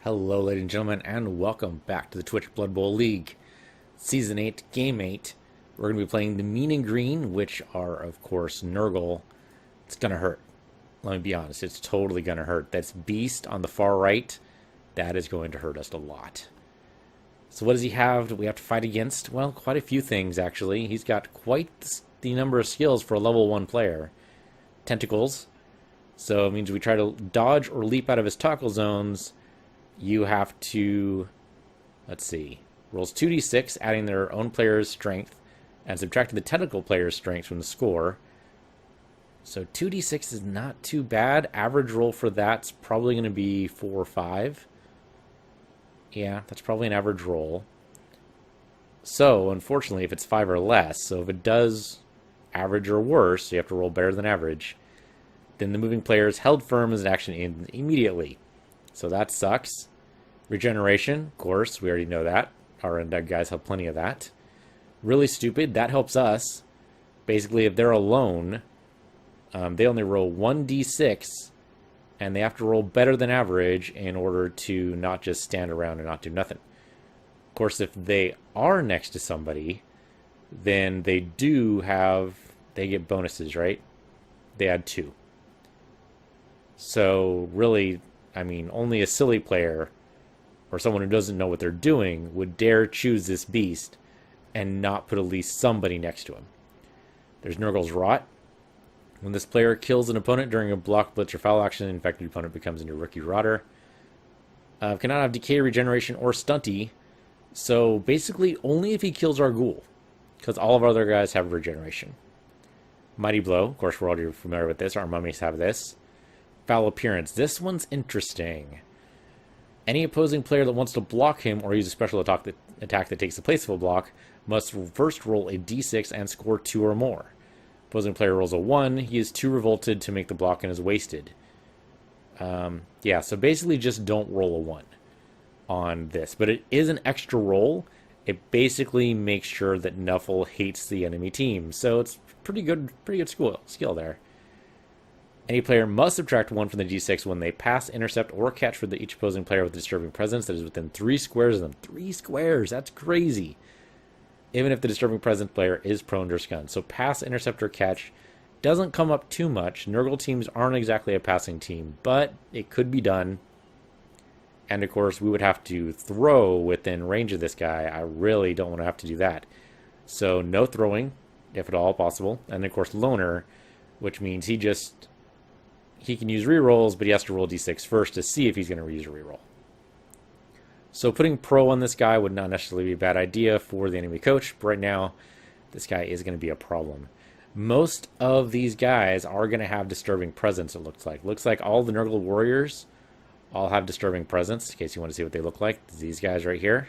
Hello, ladies and gentlemen, and welcome back to the Twitch Blood Bowl League. Season 8, Game 8. We're going to be playing the Mean and Green, which are, of course, Nurgle. It's going to hurt. Let me be honest, it's totally going to hurt. That's Beast on the far right. That is going to hurt us a lot. So what does he have that we have to fight against? Well, quite a few things, actually. He's got quite the number of skills for a level 1 player. Tentacles. So it means we try to dodge or leap out of his tackle zones. You have to, let's see, rolls 2d6, adding their own player's strength, and subtracting the tentacle player's strength from the score. So 2d6 is not too bad. Average roll for that's probably going to be 4 or 5. Yeah, that's probably an average roll. So, unfortunately, if it's 5 or less, so if it does average or worse, so you have to roll better than average, then the moving player is held firm as an action immediately. So that sucks. Regeneration, of course, we already know that. Our undead guys have plenty of that. Really stupid, that helps us. Basically, if they're alone, they only roll 1d6, and they have to roll better than average in order to not just stand around and not do nothing. Of course, if they are next to somebody, then they get bonuses, right? They add 2. So, really, I mean, only a silly player or someone who doesn't know what they're doing would dare choose this beast and not put at least somebody next to him. There's Nurgle's Rot. When this player kills an opponent during a block, blitz, or foul action, the infected opponent becomes a new rookie rotter. Cannot have decay, regeneration, or stunty. So basically only if he kills our ghoul, because all of our other guys have regeneration. Mighty Blow, of course we're already familiar with this. Our mummies have this. Foul Appearance. This one's interesting. Any opposing player that wants to block him or use a special attack that takes the place of a block must first roll a d6 and score 2 or more. Opposing player rolls a 1. He is too revolted to make the block and is wasted. Yeah, so basically just don't roll a 1 on this. But it is an extra roll. It basically makes sure that Nuffle hates the enemy team. So it's pretty good skill there. Any player must subtract 1 from the d6 when they pass, intercept, or catch for each opposing player with a disturbing presence that is within 3 squares of them. 3 squares! That's crazy! Even if the disturbing presence player is prone to stun. So pass, intercept, or catch doesn't come up too much. Nurgle teams aren't exactly a passing team, but it could be done. And of course, we would have to throw within range of this guy. I really don't want to have to do that. So no throwing, if at all possible. And of course, loner, which means he can use rerolls, but he has to roll d6 first to see if he's going to use a reroll. So putting pro on this guy would not necessarily be a bad idea for the enemy coach, but right now, this guy is going to be a problem. Most of these guys are going to have disturbing presence, it looks like. Looks like all the Nurgle warriors all have disturbing presence, in case you want to see what they look like. These guys right here.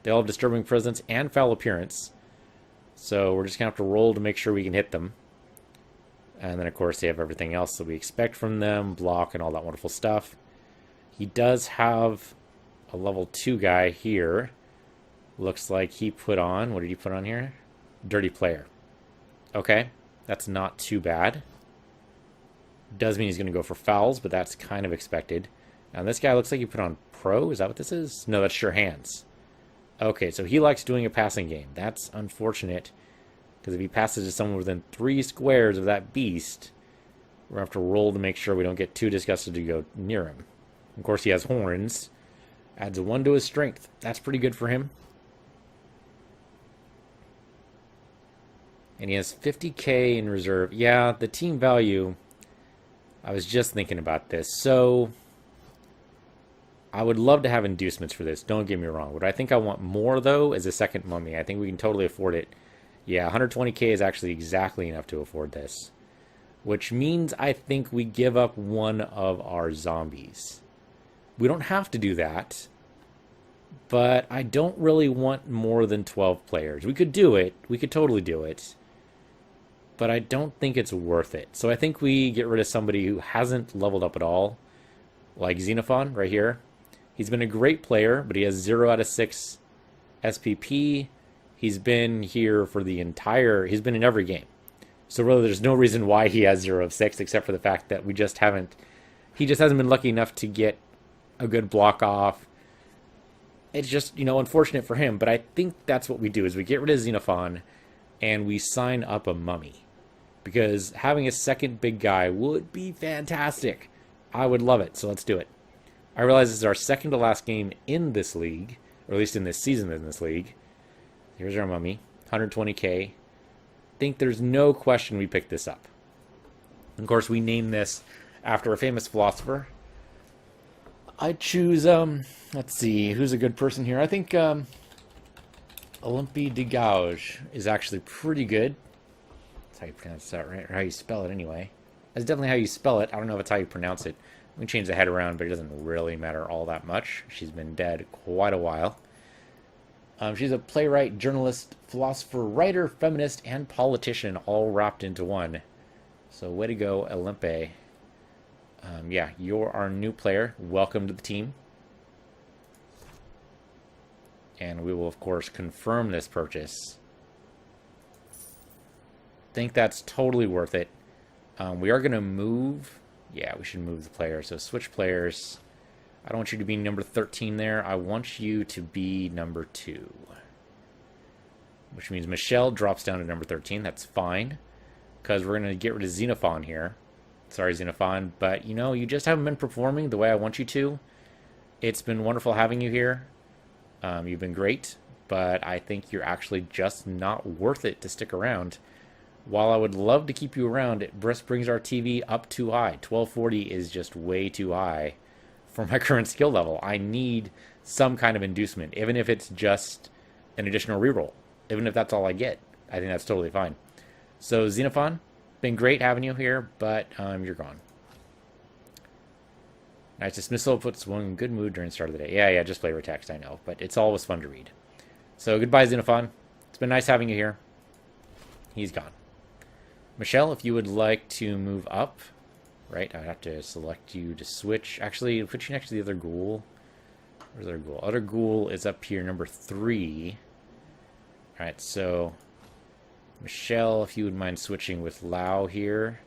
They all have disturbing presence and foul appearance. So we're just going to have to roll to make sure we can hit them. And then, of course, they have everything else that we expect from them, block and all that wonderful stuff. He does have a level 2 guy here. Looks like he put on, what did he put on here? Dirty Player. Okay, that's not too bad. Does mean he's going to go for fouls, but that's kind of expected. Now, this guy looks like he put on Pro. Is that what this is? No, that's Sure Hands. Okay, so he likes doing a passing game. That's unfortunate. Because if he passes to someone within 3 squares of that beast, we're going to have to roll to make sure we don't get too disgusted to go near him. Of course, he has horns. Adds a 1 to his strength. That's pretty good for him. And he has 50k in reserve. Yeah, the team value, I was just thinking about this. So, I would love to have inducements for this. Don't get me wrong. What I think I want more, though, is a second mummy. I think we can totally afford it. Yeah, 120k is actually exactly enough to afford this. Which means I think we give up one of our zombies. We don't have to do that. But I don't really want more than 12 players. We could do it. We could totally do it. But I don't think it's worth it. So I think we get rid of somebody who hasn't leveled up at all. Like Xenophon right here. He's been a great player, but he has 0 out of 6 SPP. He's been here for he's been in every game. So really there's no reason why he has 0 of 6 except for the fact that he just hasn't been lucky enough to get a good block off. It's just, unfortunate for him, but I think that's what we do is we get rid of Xenophon and we sign up a mummy. Because having a second big guy would be fantastic. I would love it, so let's do it. I realize this is our second to last game in this league, or at least in this season in this league. Here's our mummy, 120k. Think there's no question we picked this up. Of course, we named this after a famous philosopher. I choose, let's see, who's a good person here? I think Olympe de Gouges is actually pretty good. That's how you pronounce that, right? Or how you spell it, anyway. That's definitely how you spell it. I don't know if it's how you pronounce it. We can change the head around, but it doesn't really matter all that much. She's been dead quite a while. She's a playwright, journalist, philosopher, writer, feminist, and politician, all wrapped into one. So way to go, Olympe. Yeah, you're our new player. Welcome to the team. And we will, of course, confirm this purchase. Think that's totally worth it. We are going to move. Yeah, we should move the player. So switch players. I don't want you to be number 13 there. I want you to be number 2. Which means Michelle drops down to number 13. That's fine. Because we're going to get rid of Xenophon here. Sorry, Xenophon. But, you just haven't been performing the way I want you to. It's been wonderful having you here. You've been great. But I think you're actually just not worth it to stick around. While I would love to keep you around, it just brings our TV up too high. 1240 is just way too high for my current skill level. I need some kind of inducement, even if it's just an additional reroll. Even if that's all I get, I think that's totally fine. So Xenophon, been great having you here, but you're gone. Nice dismissal puts one in good mood during the start of the day. Yeah, just flavor text, I know, but it's always fun to read. So goodbye, Xenophon. It's been nice having you here. He's gone. Michelle, if you would like to move up, right, I'd have to select you to switch. Actually, put you next to the other ghoul. Where's the other ghoul? Other ghoul is up here, number 3. All right, so Michelle, if you would mind switching with Lao here.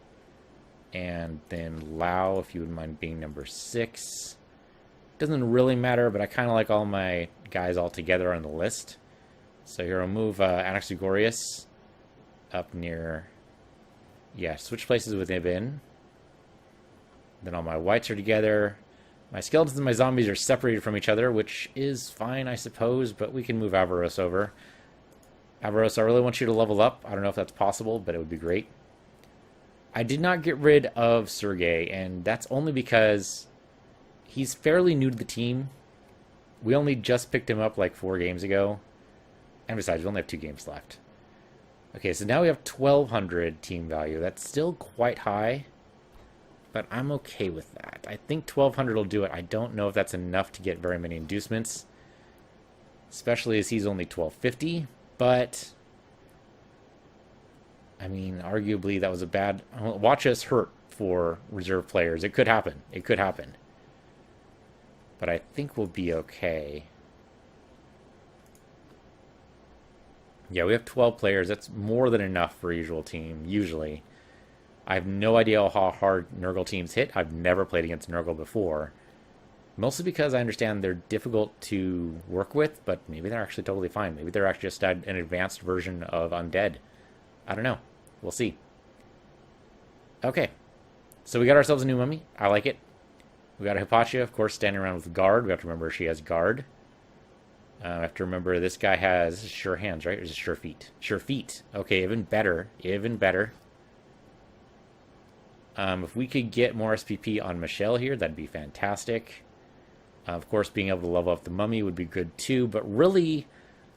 And then Lao, if you would mind being number 6. Doesn't really matter, but I kind of like all my guys all together on the list. So here I'll move Anaxagorius up near... Yeah, switch places with Ibn. Then all my whites are together. My skeletons and my zombies are separated from each other, which is fine, I suppose, but we can move Avaros over. Avaros, I really want you to level up. I don't know if that's possible, but it would be great. I did not get rid of Sergey, and that's only because he's fairly new to the team. We only just picked him up like 4 games ago. And besides, we only have 2 games left. Okay, so now we have 1,200 team value. That's still quite high, but I'm okay with that. I think 1,200 will do it. I don't know if that's enough to get very many inducements, especially as he's only 1,250, but I mean, arguably that was a bad... Watch us hurt for reserve players. It could happen. It could happen. But I think we'll be okay. Yeah, we have 12 players. That's more than enough for a usual team, usually. I have no idea how hard Nurgle teams hit. I've never played against Nurgle before. Mostly because I understand they're difficult to work with, but maybe they're actually totally fine. Maybe they're actually just an advanced version of Undead. I don't know. We'll see. Okay. So we got ourselves a new mummy. I like it. We got a Hypatia, of course, standing around with guard. We have to remember she has guard. I have to remember this guy has sure hands, right? Or is it sure feet? Sure feet. Okay, even better. Even better. If we could get more SPP on Michelle here, that'd be fantastic. Of course, being able to level up the mummy would be good too. But really,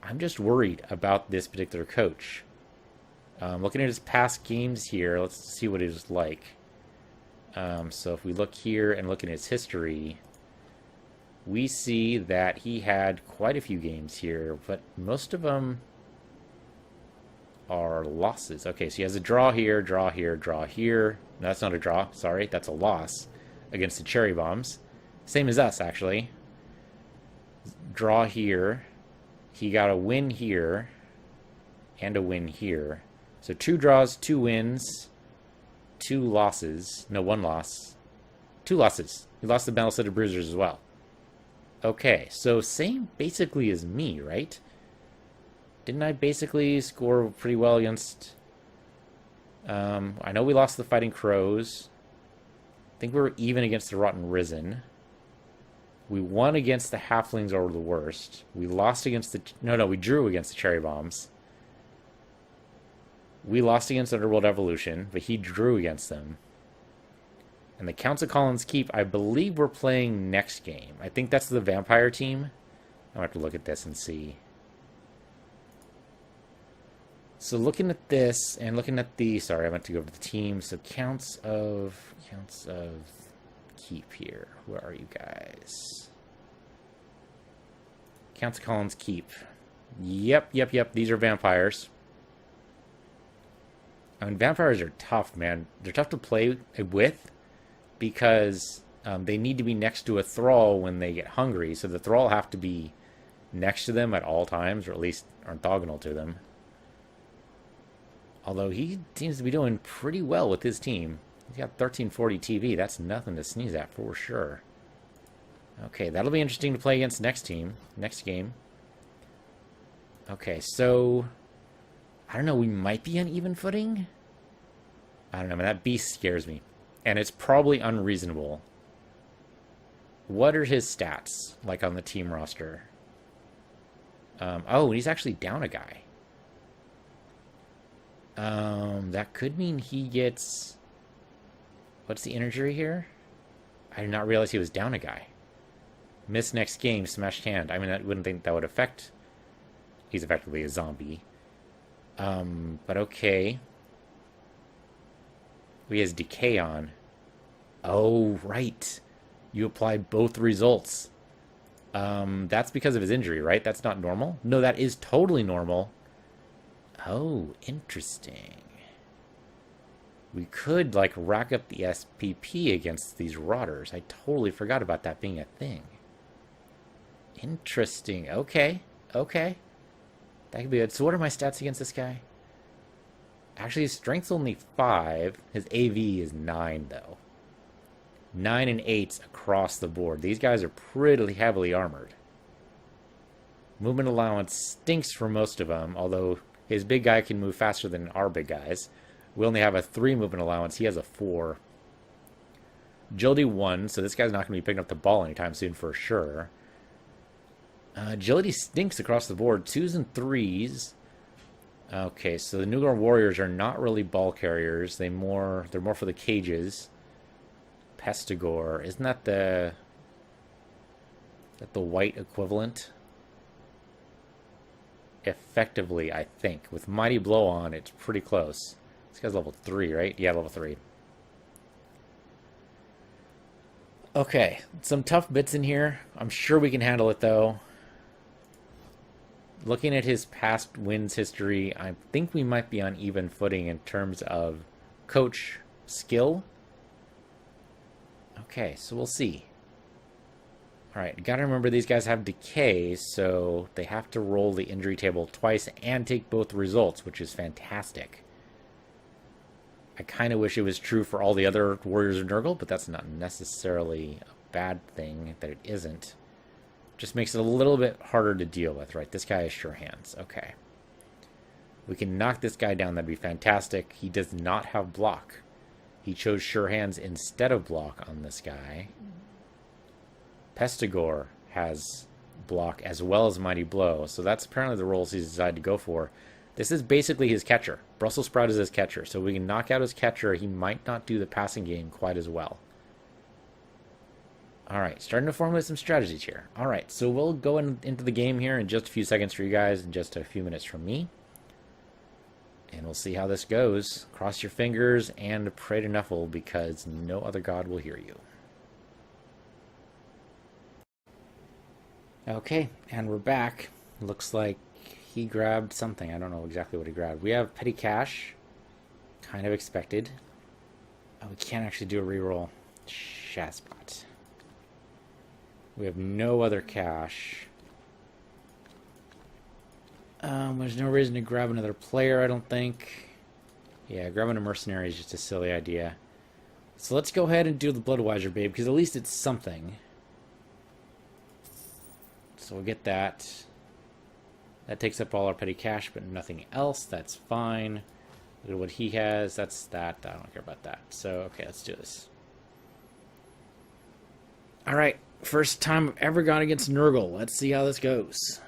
I'm just worried about this particular coach. Looking at his past games here, let's see what he was like. So if we look here and look at his history... we see that he had quite a few games here, but most of them are losses. Okay, so he has a draw here, draw here, draw here. No, that's not a draw. Sorry, that's a loss against the Cherry Bombs. Same as us, actually. Draw here. He got a win here and a win here. So 2 draws, 2 wins, 2 losses. No, 1 loss. 2 losses. He lost the Battle City Bruisers as well. Okay, so same basically as me, right? Didn't I basically score pretty well against... I know we lost the Fighting Crows. I think we were even against the Rotten Risen. We won against the Halflings or the worst. We lost against the... No, we drew against the Cherry Bombs. We lost against Underworld Evolution, but he drew against them. And the Counts of Collins Keep, I believe we're playing next game. I think that's the Vampire team. I'll have to look at this and see. So looking at this and looking at the... Sorry, I meant to go over the team. So Counts of Keep here. Where are you guys? Counts of Collins Keep. Yep. These are vampires. I mean, vampires are tough, man. They're tough to play with because they need to be next to a thrall when they get hungry. So the thrall have to be next to them at all times, or at least orthogonal to them. Although he seems to be doing pretty well with his team. He's got 1340 TV. That's nothing to sneeze at for sure. Okay, that'll be interesting to play against next game. Okay, so... I don't know, we might be on even footing? I don't know, man, that beast scares me. And it's probably unreasonable. What are his stats, like on the team roster? Oh, he's actually down a guy. That could mean he gets... What's the injury here? I did not realize he was down a guy. Miss next game, smashed hand. I mean, I wouldn't think that would affect... He's effectively a zombie. But okay. He has decay on. Oh, right. You apply both results. That's because of his injury, right? That's not normal? No, that is totally normal. Oh, interesting. We could, like, rack up the SPP against these rotters. I totally forgot about that being a thing. Interesting. Okay. That could be good. So what are my stats against this guy? Actually, his strength's only 5. His AV is 9, though. 9 and 8s across the board. These guys are pretty heavily armored. Movement allowance stinks for most of them, although his big guy can move faster than our big guys. We only have a 3 movement allowance. He has a 4. Agility 1, so this guy's not going to be picking up the ball anytime soon for sure. Agility stinks across the board. 2s and 3s. Okay, so the Newgorn Warriors are not really ball carriers. They're more for the cages. Pestigore. Isn't that the white equivalent? Effectively, I think. With Mighty Blow on, it's pretty close. This guy's level 3, right? Yeah, level 3. Okay, some tough bits in here. I'm sure we can handle it, though. Looking at his past wins history, I think we might be on even footing in terms of coach skill. Okay, so we'll see. Alright, gotta remember these guys have decay, so they have to roll the injury table twice and take both results, which is fantastic. I kind of wish it was true for all the other Warriors of Nurgle, but that's not necessarily a bad thing that it isn't. Just makes it a little bit harder to deal with, right? This guy has sure hands. Okay. We can knock this guy down. That'd be fantastic. He does not have block. He chose sure hands instead of block on this guy. Pestigore has block as well as Mighty Blow. So that's apparently the roles he's decided to go for. This is basically his catcher. Brussels Sprout is his catcher. So we can knock out his catcher. He might not do the passing game quite as well. Alright, starting to formulate some strategies here. Alright, so we'll go into the game here in just a few seconds for you guys and just a few minutes from me. And we'll see how this goes. Cross your fingers and pray to Nuffle because no other god will hear you. Okay, and we're back. Looks like he grabbed something. I don't know exactly what he grabbed. We have Petty Cash. Kind of expected. Oh, we can't actually do a reroll. Shazbot. We have no other cash. There's no reason to grab another player, I don't think. Yeah, grabbing a mercenary is just a silly idea. So let's go ahead and do the Bloodweiser Babe, because at least it's something. So we'll get that. That takes up all our petty cash, but nothing else. That's fine. Look at what he has. That's that. I don't care about that. So, okay, let's do this. Alright, first time I've ever gone against Nurgle. Let's see how this goes.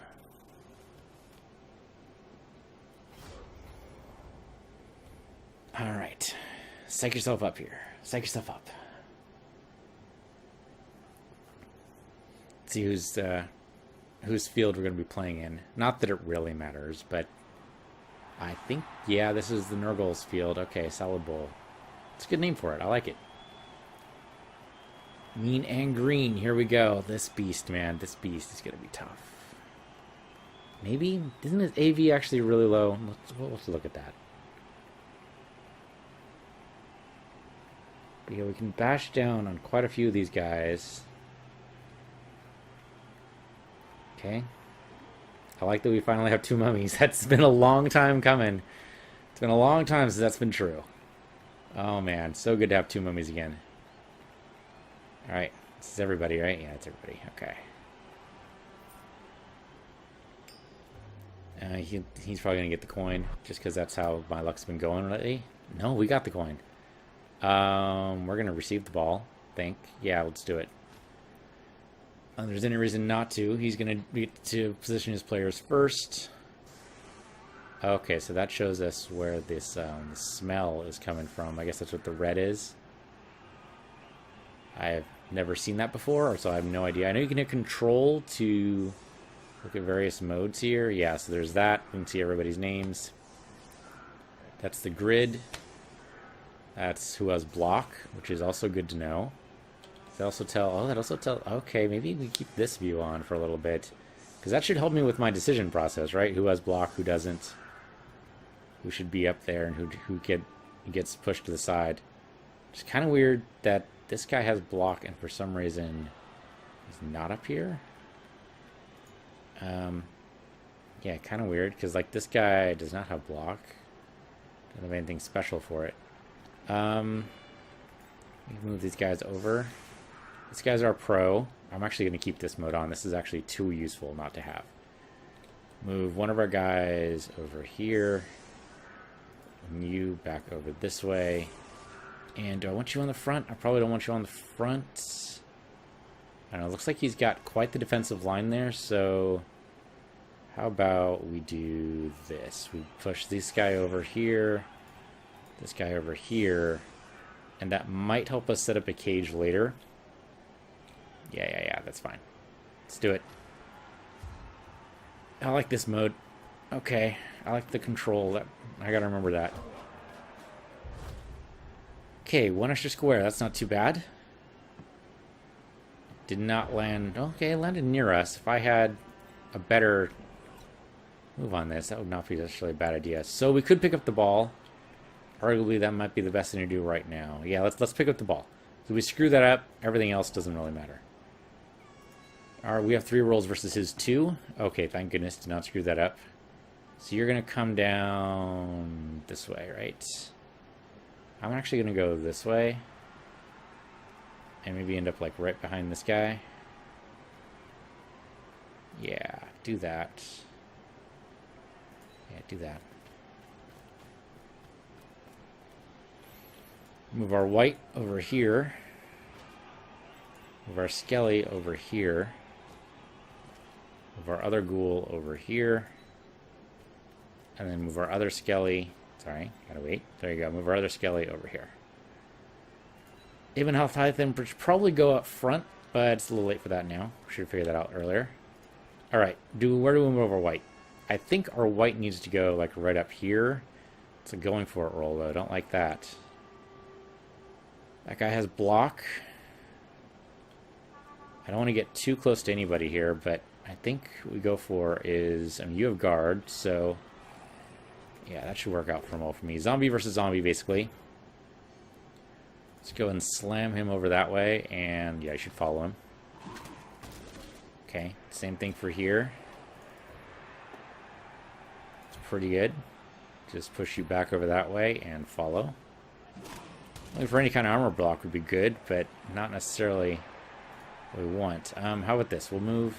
Alright. Psych yourself up here. Psych yourself up. Let's see whose field we're going to be playing in. Not that it really matters, but I think, yeah, this is the Nurgle's field. Okay, Solid Bull. It's a good name for it. I like it. Mean and Green. Here we go. This beast, man. This beast is going to be tough. Maybe? Isn't his AV actually really low? Let's look at that. But yeah, we can bash down on quite a few of these guys. Okay. I like that we finally have 2 mummies. That's been a long time coming. It's been a long time since that's been true. Oh man, so good to have 2 mummies again. Alright, this is everybody, right? Yeah, it's everybody. Okay. He's probably going to get the coin, just because that's how my luck's been going lately. No, we got the coin. We're going to receive the ball, I think. Yeah, let's do it. If there's any reason not to, he's going to get to position his players first. Okay, so that shows us where this smell is coming from. I guess that's what the red is. I've never seen that before, so I have no idea. I know you can hit control to look at various modes here. Yeah, so there's that. You can see everybody's names. That's the grid. That's who has block, which is also good to know. They also tell, oh, that also tell, okay, maybe we keep this view on for a little bit. Because that should help me with my decision process, right? Who has block, who doesn't. Who should be up there and who gets pushed to the side. It's kind of weird that this guy has block and for some reason he's not up here. Yeah, kind of weird because like this guy does not have block. Doesn't have anything special for it. Move these guys over. These guys are pro. I'm actually going to keep this mode on. This is actually too useful not to have. Move one of our guys over here. And you back over this way. And do I want you on the front? I probably don't want you on the front. I don't know. It looks like he's got quite the defensive line there. So how about we do this? We push this guy over here. This guy over here. And that might help us set up a cage later. Yeah, that's fine. Let's do it. I like this mode. Okay, I like the control. I gotta remember that. Okay, 1 extra square. That's not too bad. Did not land. Okay, it landed near us. If I had a better move on this, that would not be necessarily a bad idea. So we could pick up the ball. Arguably, that might be the best thing to do right now. Yeah, let's pick up the ball. So we screw that up. Everything else doesn't really matter. All right, we have 3 rolls versus his 2. Okay, thank goodness, did not screw that up. So you're going to come down this way, right? I'm actually going to go this way. And maybe end up like right behind this guy. Yeah, do that. Yeah, do that. Move our white over here. Move our skelly over here. Move our other ghoul over here. And then move our other skelly. Sorry, gotta wait. There you go. Move our other skelly over here. Even health height then should probably go up front, but it's a little late for that now. We should have figured that out earlier. Alright, where do we move our white? I think our white needs to go like right up here. It's a going for it roll though. I don't like that. That guy has block. I don't want to get too close to anybody here, but I think what we go for is, I mean, you have guard, so yeah, that should work out for me. Zombie versus zombie, basically. Let's go and slam him over that way, and yeah, I should follow him. Okay, same thing for here. It's pretty good. Just push you back over that way and follow. Looking for any kind of armor block would be good, but not necessarily what we want. How about this? We'll move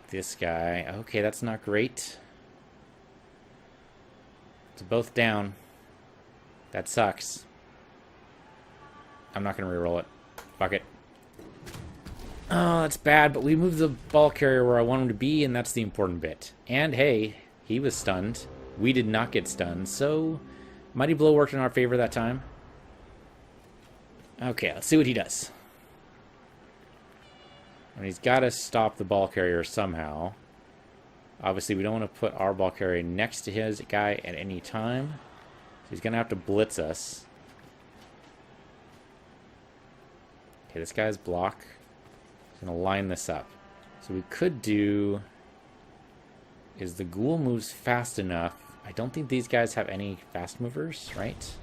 this guy. Okay, that's not great. It's both down. That sucks. I'm not going to reroll it. Fuck it. Oh, that's bad, but we moved the ball carrier where I want him to be, and that's the important bit. And hey, he was stunned. We did not get stunned, so Mighty Blow worked in our favor that time. Okay, let's see what he does. And he's got to stop the ball carrier somehow. Obviously, we don't want to put our ball carrier next to his guy at any time. So he's going to have to blitz us. Okay, this guy's block. He's going to line this up. So we could do is the ghoul moves fast enough. I don't think these guys have any fast movers, right?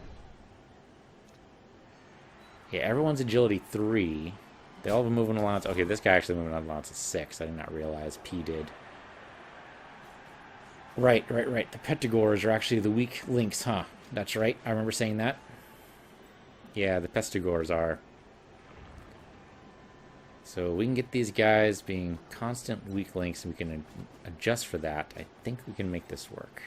Yeah, everyone's agility 3. They all have a movement allowance. Okay, this guy actually movement allowance is 6. I did not realize P did. Right. The Pestigores are actually the weak links, huh? That's right. I remember saying that. Yeah, the Pestigores are. So we can get these guys being constant weak links, and we can adjust for that. I think we can make this work.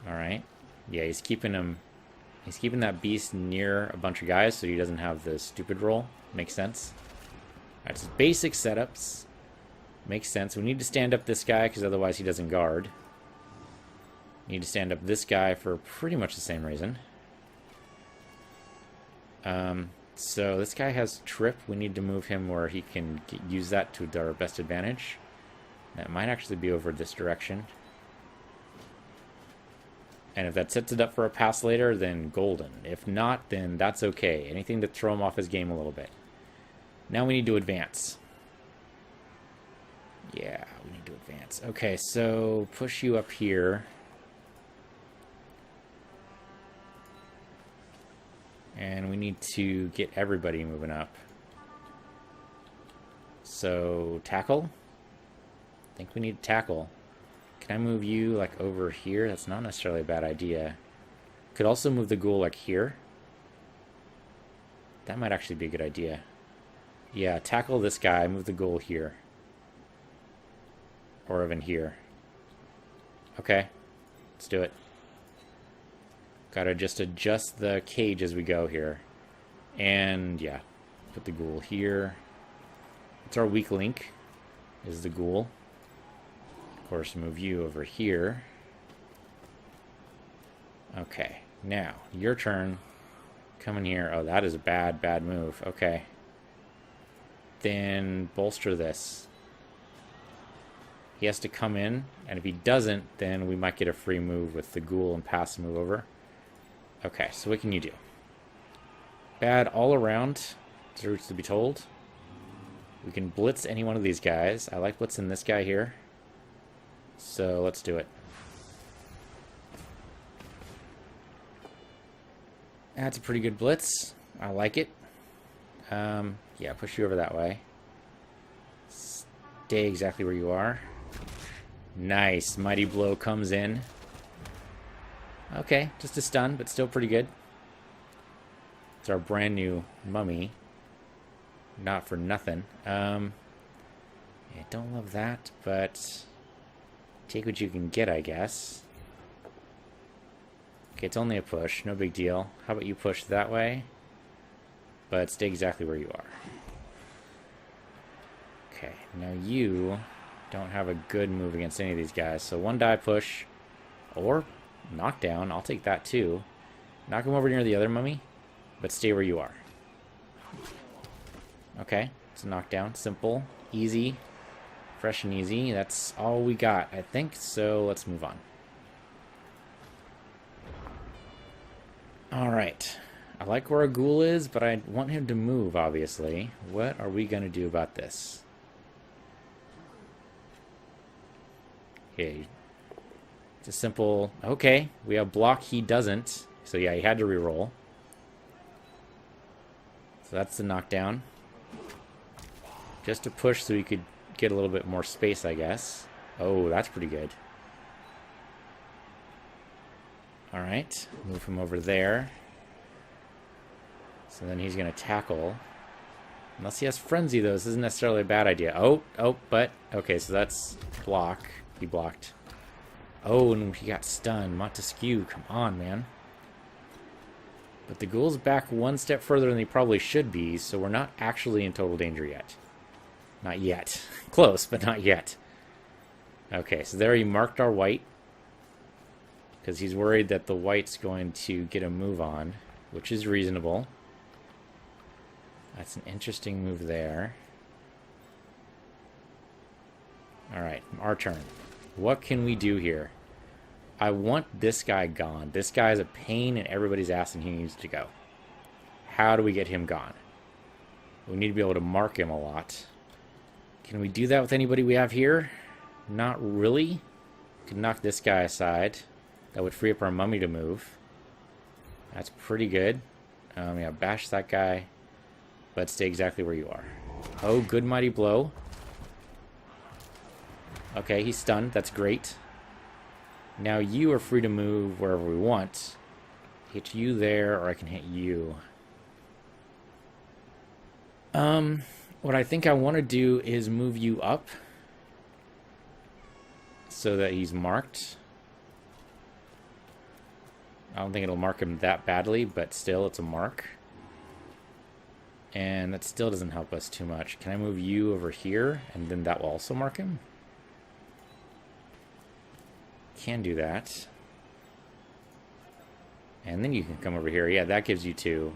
Alright. Yeah, he's keeping that beast near a bunch of guys so he doesn't have the stupid roll. Makes sense. Alright, so basic setups. Makes sense. We need to stand up this guy because otherwise he doesn't guard. Need to stand up this guy for pretty much the same reason. So this guy has trip. We need to move him where he can use that to our best advantage. That might actually be over this direction. And if that sets it up for a pass later, then golden. If not, then that's okay. Anything to throw him off his game a little bit. Now we need to advance. Yeah, we need to advance. Okay, so push you up here. And we need to get everybody moving up. So, tackle? I think we need to tackle. Can I move you, like, over here? That's not necessarily a bad idea. Could also move the ghoul, like, here. That might actually be a good idea. Yeah, tackle this guy, move the ghoul here. Or even here. Okay, let's do it. Gotta just adjust the cage as we go here. And, yeah, put the ghoul here. It's our weak link, is the ghoul. Of course, move you over here. Okay, now, your turn. Come in here. Oh, that is a bad move. Okay. Then bolster this. He has to come in, and if he doesn't, then we might get a free move with the ghoul and pass the move over. Okay, so what can you do? Bad all around, truth to be told. We can blitz any one of these guys. I like blitzing this guy here. So let's do it. That's a pretty good blitz. I like it. Yeah, push you over that way. Stay exactly where you are. Nice. Mighty Blow comes in. Okay, just a stun, but still pretty good. It's our brand new mummy. Not for nothing. Yeah, don't love that, but take what you can get, I guess. Okay, it's only a push, no big deal. How about you push that way? But stay exactly where you are. Okay, now you don't have a good move against any of these guys, so one die push, or knockdown, I'll take that too. Knock him over near the other mummy, but stay where you are. Okay, it's a knockdown, simple, easy, fresh and easy. That's all we got, I think, so let's move on. Alright, I like where our ghoul is, but I want him to move, obviously. What are we going to do about this? Okay, it's a simple... Okay, we have block, he doesn't. So yeah, he had to reroll. So that's the knockdown. Just to push so he could get a little bit more space, I guess. Oh, that's pretty good. Alright, move him over there. So then he's going to tackle. Unless he has Frenzy, though, this isn't necessarily a bad idea. Oh, but... Okay, so that's block. He blocked. Oh, and he got stunned. Montesquieu, come on, man. But the ghoul's back one step further than he probably should be, so we're not actually in total danger yet. Not yet. Close, but not yet. Okay, so there he marked our white. Because he's worried that the white's going to get a move on, which is reasonable. That's an interesting move there. Alright, our turn. What can we do here? I want this guy gone. This guy is a pain in everybody's ass and he needs to go. How do we get him gone? We need to be able to mark him a lot. Can we do that with anybody we have here? Not really. Could knock this guy aside. That would free up our mummy to move. That's pretty good. Yeah, bash that guy. But stay exactly where you are. Oh, good mighty blow. Okay, he's stunned. That's great. Now you are free to move wherever we want. Hit you there, or I can hit you. What I think I want to do is move you up so that he's marked. I don't think it'll mark him that badly, but still, it's a mark. And that still doesn't help us too much. Can I move you over here, and then that will also mark him? Can do that. And then you can come over here. Yeah, that gives you 2.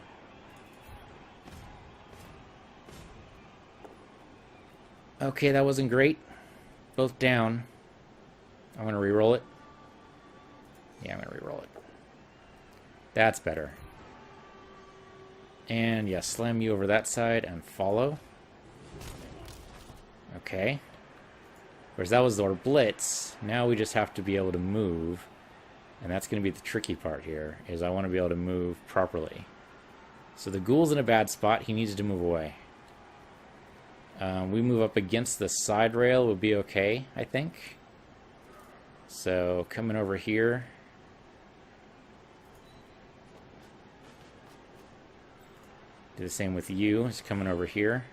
Okay, that wasn't great. Both down. I'm going to reroll it. Yeah, I'm going to reroll it. That's better. And yeah, slam you over that side and follow. Okay. Of course, that was our blitz. Now we just have to be able to move. And that's going to be the tricky part here, is I want to be able to move properly. So the ghoul's in a bad spot. He needs to move away. We move up against the side rail would be okay, I think. So coming over here. Do the same with you. Just coming over here.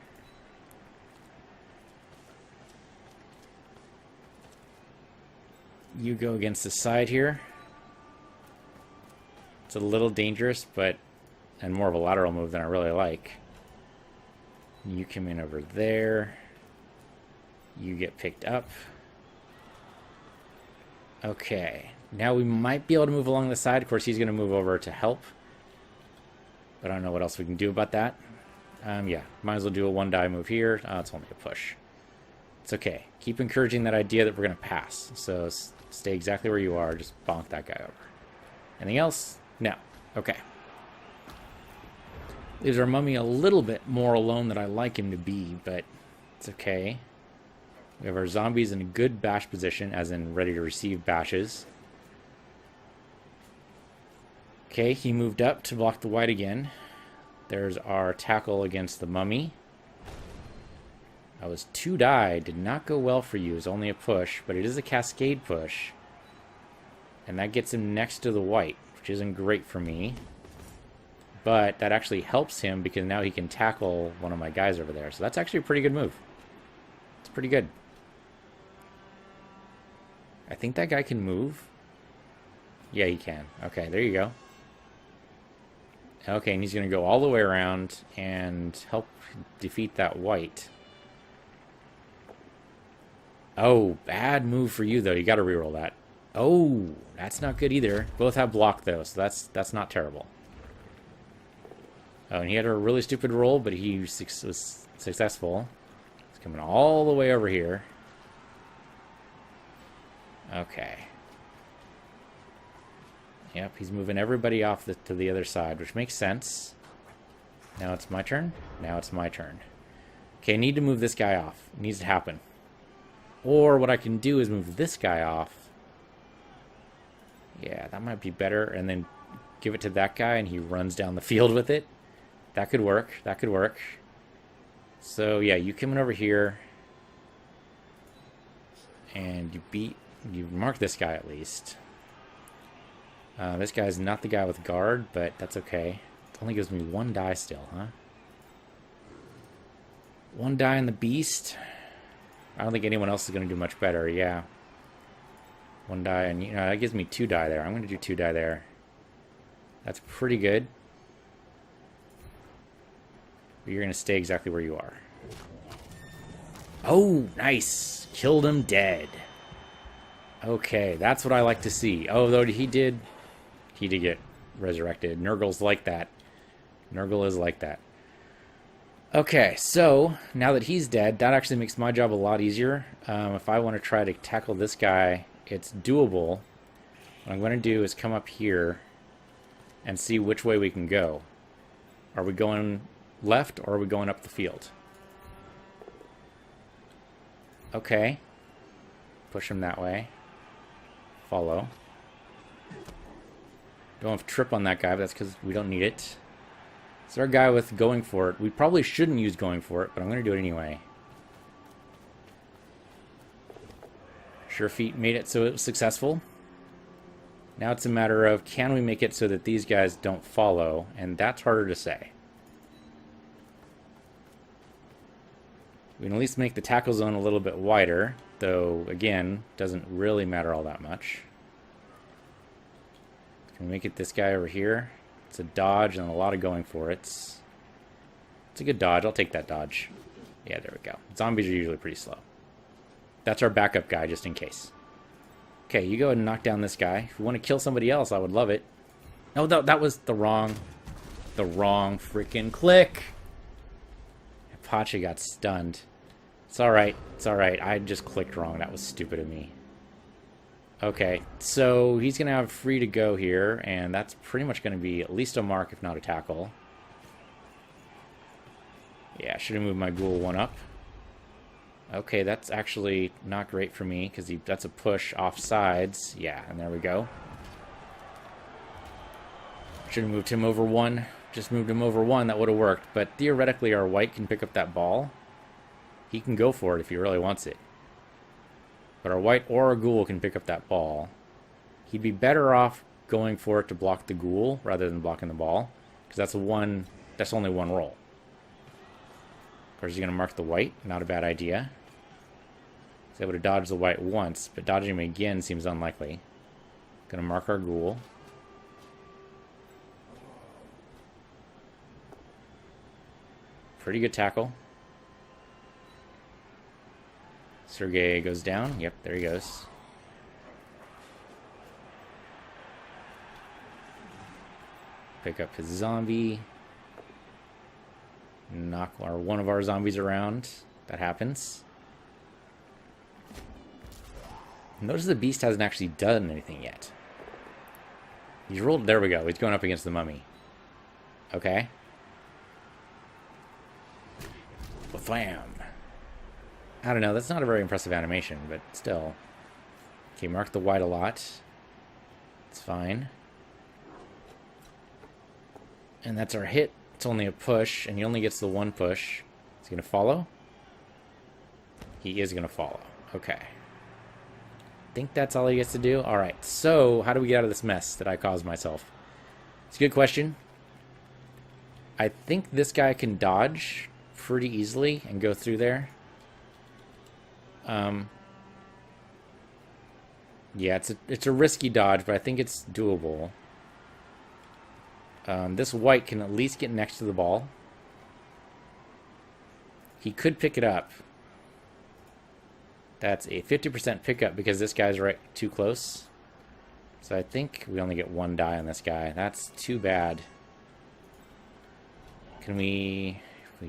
You go against the side here. It's a little dangerous, and more of a lateral move than I really like. You come in over there. You get picked up. Okay. Now we might be able to move along the side. Of course, he's going to move over to help. But I don't know what else we can do about that. Yeah, might as well do a 1-die move here. It's only a push. It's okay. Keep encouraging that idea that we're going to pass. So stay exactly where you are. Just bonk that guy over. Anything else? No. Okay. Leaves our mummy a little bit more alone than I like him to be, but it's okay. We have our zombies in a good bash position, as in ready to receive bashes. Okay, he moved up to block the white again. There's our tackle against the mummy. That was 2 die. Did not go well for you. It's only a push, but it is a cascade push. And that gets him next to the white, which isn't great for me. But that actually helps him because now he can tackle one of my guys over there. So that's actually a pretty good move. It's pretty good. I think that guy can move. Yeah, he can. Okay, there you go. Okay, and he's going to go all the way around and help defeat that white. Oh, bad move for you, though. You got to reroll that. Oh, that's not good either. Both have block, though, so that's not terrible. Oh, and he had a really stupid roll, but he was successful. He's coming all the way over here. Okay. Yep, he's moving everybody off to the other side, which makes sense. Now it's my turn. Now it's my turn. Okay, I need to move this guy off. It needs to happen. Or what I can do is move this guy off. Yeah, that might be better. And then give it to that guy and he runs down the field with it. That could work. That could work. So, yeah, you coming over here. And you mark this guy at least. This guy's not the guy with guard, but that's okay. Only gives me 1 die still, huh? 1 die on the beast. I don't think anyone else is going to do much better, yeah. 1 die, and you know, that gives me 2 die there. I'm going to do 2 die there. That's pretty good. But you're going to stay exactly where you are. Oh, nice. Killed him dead. Okay, that's what I like to see. Oh, though he did get resurrected. Nurgle's like that. Nurgle is like that. Okay, so now that he's dead, that actually makes my job a lot easier. If I want to try to tackle this guy, it's doable. What I'm going to do is come up here and see which way we can go. Are we going left or are we going up the field? Okay. Push him that way. Follow. Don't have to trip on that guy, but that's because we don't need it. It's our guy with going for it. We probably shouldn't use going for it, but I'm going to do it anyway. Sure Feet made it so it was successful. Now it's a matter of, can we make it so that these guys don't follow? And that's harder to say. We can at least make the tackle zone a little bit wider, though, again, doesn't really matter all that much. Can we make it this guy over here? It's a dodge and a lot of going for it. It's a good dodge. I'll take that dodge. Yeah, there we go. Zombies are usually pretty slow. That's our backup guy, just in case. Okay, you go ahead and knock down this guy. If you want to kill somebody else, I would love it. No, that was the wrong freaking click. Apache got stunned. It's alright. It's alright. I just clicked wrong. That was stupid of me. Okay, so he's going to have free to go here, and that's pretty much going to be at least a mark, if not a tackle. Yeah, I should have moved my ghoul 1 up. Okay, that's actually not great for me, because that's a push off sides. Yeah, and there we go. Should have moved him over 1. Just moved him over 1, that would have worked. But theoretically, our white can pick up that ball. He can go for it if he really wants it. But our white or our ghoul can pick up that ball. He'd be better off going for it to block the ghoul rather than blocking the ball, because that's only 1 roll. Of course, he's going to mark the white. Not a bad idea. He's able to dodge the white once, but dodging him again seems unlikely. Going to mark our ghoul. Pretty good tackle. Sergey goes down. Yep, there he goes. Pick up his zombie. Knock one of our zombies around. That happens. Notice the beast hasn't actually done anything yet. He's rolled. There we go. He's going up against the mummy. Okay. Wham! I don't know. That's not a very impressive animation, but still. Okay, mark the white a lot. It's fine. And that's our hit. It's only a push, and he only gets the 1 push. Is he going to follow? He is going to follow. Okay. I think that's all he gets to do. Alright, so how do we get out of this mess that I caused myself? It's a good question. I think this guy can dodge pretty easily and go through there. Yeah, it's a risky dodge, but I think it's doable. This white can at least get next to the ball. He could pick it up. That's a 50% pickup because this guy's right too close. So I think we only get 1 die on this guy. That's too bad. Can we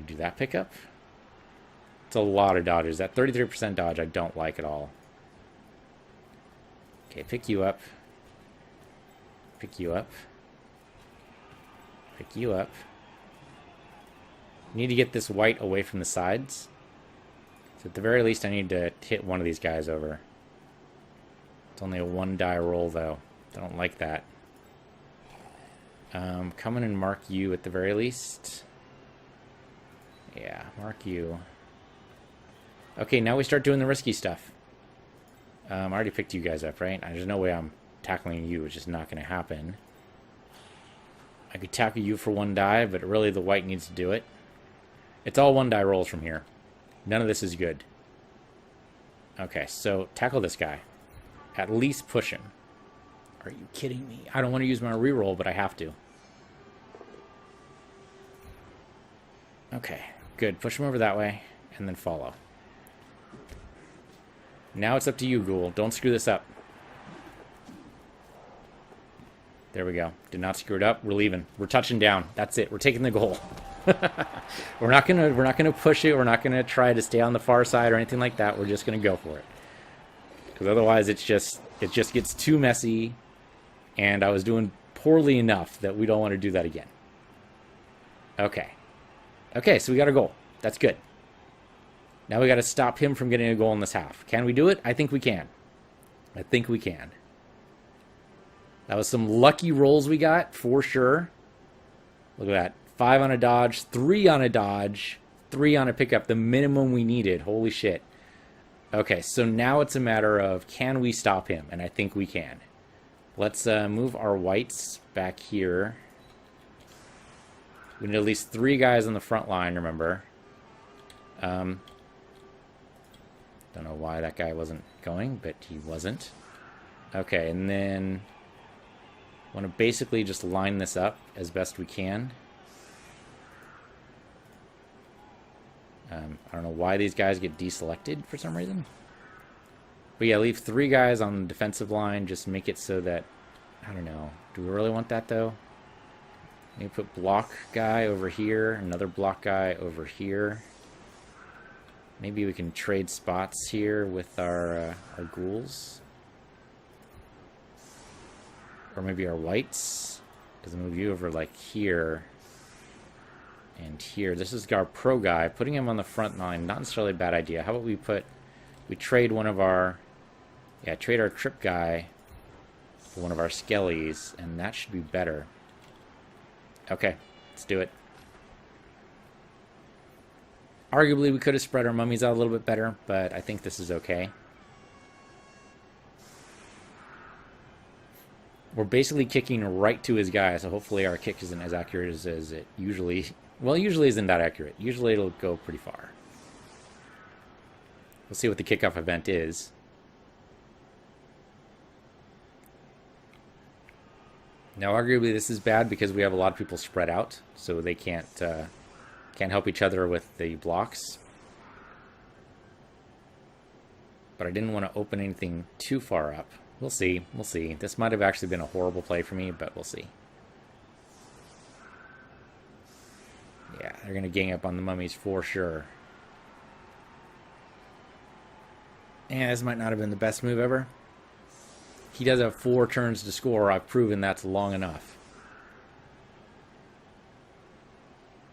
do that pickup? It's a lot of dodges. That 33% dodge I don't like at all. Okay, pick you up. Pick you up. Pick you up. Need to get this white away from the sides. So at the very least I need to hit one of these guys over. It's only a 1 die roll though. I don't like that. Come in and mark you at the very least. Yeah, mark you. Okay, now we start doing the risky stuff. I already picked you guys up, right? There's no way I'm tackling you. It's just not going to happen. I could tackle you for 1 die, but really the white needs to do it. It's all 1 die rolls from here. None of this is good. Okay, so tackle this guy. At least push him. Are you kidding me? I don't want to use my reroll, but I have to. Okay, good. Push him over that way, and then follow. Now it's up to you, Ghoul. Don't screw this up. There we go. Did not screw it up. We're leaving. We're touching down. That's it. We're taking the goal. We're not gonna push it. We're not gonna try to stay on the far side or anything like that. We're just gonna go for it. Because otherwise, it just gets too messy. And I was doing poorly enough that we don't want to do that again. Okay. Okay, so we got a goal. That's good. Now we got to stop him from getting a goal in this half. Can we do it? I think we can. I think we can. That was some lucky rolls we got, for sure. Look at that. 5 on a dodge, 3 on a dodge, 3 on a pickup. The minimum we needed. Holy shit. Okay, so now it's a matter of, can we stop him? And I think we can. Let's move our whites back here. We need at least 3 guys on the front line, remember. Don't know why that guy wasn't going, but he wasn't. Okay, and then want to basically just line this up as best we can. I don't know why these guys get deselected for some reason. But yeah, leave 3 guys on the defensive line. Just make it so that, I don't know. Do we really want that, though? Maybe put block guy over here. Another block guy over here. Maybe we can trade spots here with our ghouls. Or maybe our whites. Because move you over like here. And here. This is our pro guy. Putting him on the front line, not necessarily a bad idea. How about we trade one of our... Yeah, trade our trip guy for one of our skellies. And that should be better. Okay, let's do it. Arguably, we could have spread our mummies out a little bit better, but I think this is okay. We're basically kicking right to his guy, so hopefully our kick isn't as accurate as it usually... Well, it usually isn't that accurate. Usually it'll go pretty far. We'll see what the kickoff event is. Now, arguably, this is bad because we have a lot of people spread out, so they can't help each other with the blocks. But I didn't want to open anything too far up. We'll see. We'll see. This might have actually been a horrible play for me, but we'll see. Yeah, they're going to gang up on the mummies for sure. And this might not have been the best move ever. He does have 4 turns to score. I've proven that's long enough.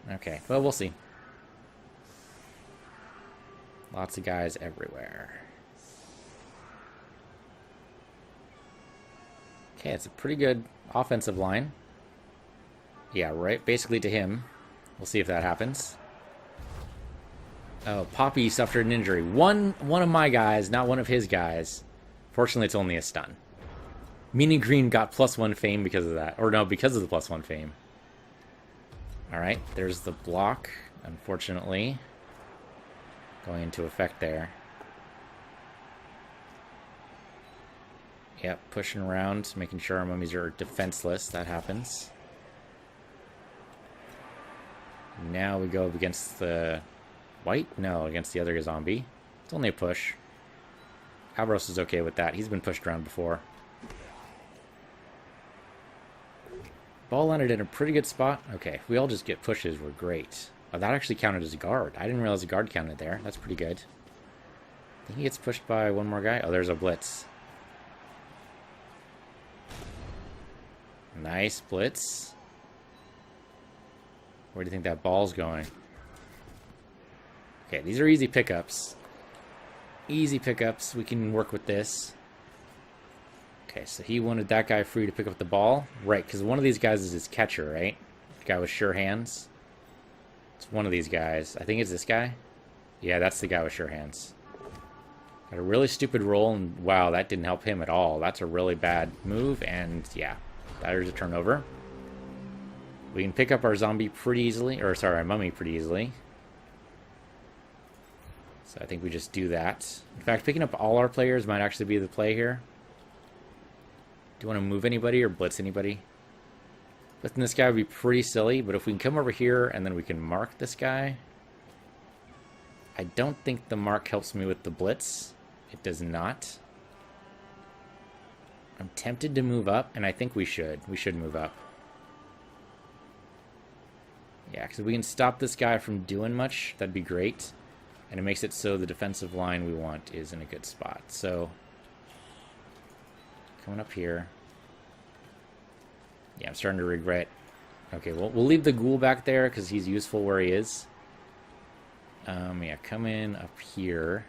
Okay, well, we'll see. Lots of guys everywhere. Okay, it's a pretty good offensive line. Yeah, right, basically to him. We'll see if that happens. Oh, Poppy suffered an injury. One of my guys, not one of his guys. Fortunately, it's only a stun. Meaning Green got +1 fame because of that. Or no, because of the +1 fame. Alright, there's the block, unfortunately. Going into effect there. Yep, pushing around, making sure our mummies are defenseless. That happens. Now we go up against the white? No, against the other zombie. It's only a push. Alvaros is okay with that. He's been pushed around before. Ball landed in a pretty good spot. Okay, if we all just get pushes, we're great. Oh, that actually counted as a guard. I didn't realize a guard counted there. That's pretty good. I think he gets pushed by one more guy. Oh, there's a blitz. Nice blitz. Where do you think that ball's going? Okay, these are easy pickups. Easy pickups. We can work with this. Okay, so he wanted that guy free to pick up the ball. Right, because one of these guys is his catcher, right? The guy with sure hands. It's one of these guys. I think it's this guy. Yeah, that's the guy with sure hands. Got a really stupid roll, and wow, that didn't help him at all. That's a really bad move, and yeah, that is a turnover. We can pick up our zombie pretty easily, or sorry, our mummy pretty easily. So I think we just do that. In fact, picking up all our players might actually be the play here. Do you want to move anybody or blitz anybody? Blitzing this guy would be pretty silly, but if we can come over here and then we can mark this guy. I don't think the mark helps me with the blitz. It does not. I'm tempted to move up, and I think we should. We should move up. Yeah, because we can stop this guy from doing much. That'd be great. And it makes it so the defensive line we want is in a good spot. So, coming up here. Yeah, I'm starting to regret. Okay, we'll leave the ghoul back there because he's useful where he is. Yeah, come in up here.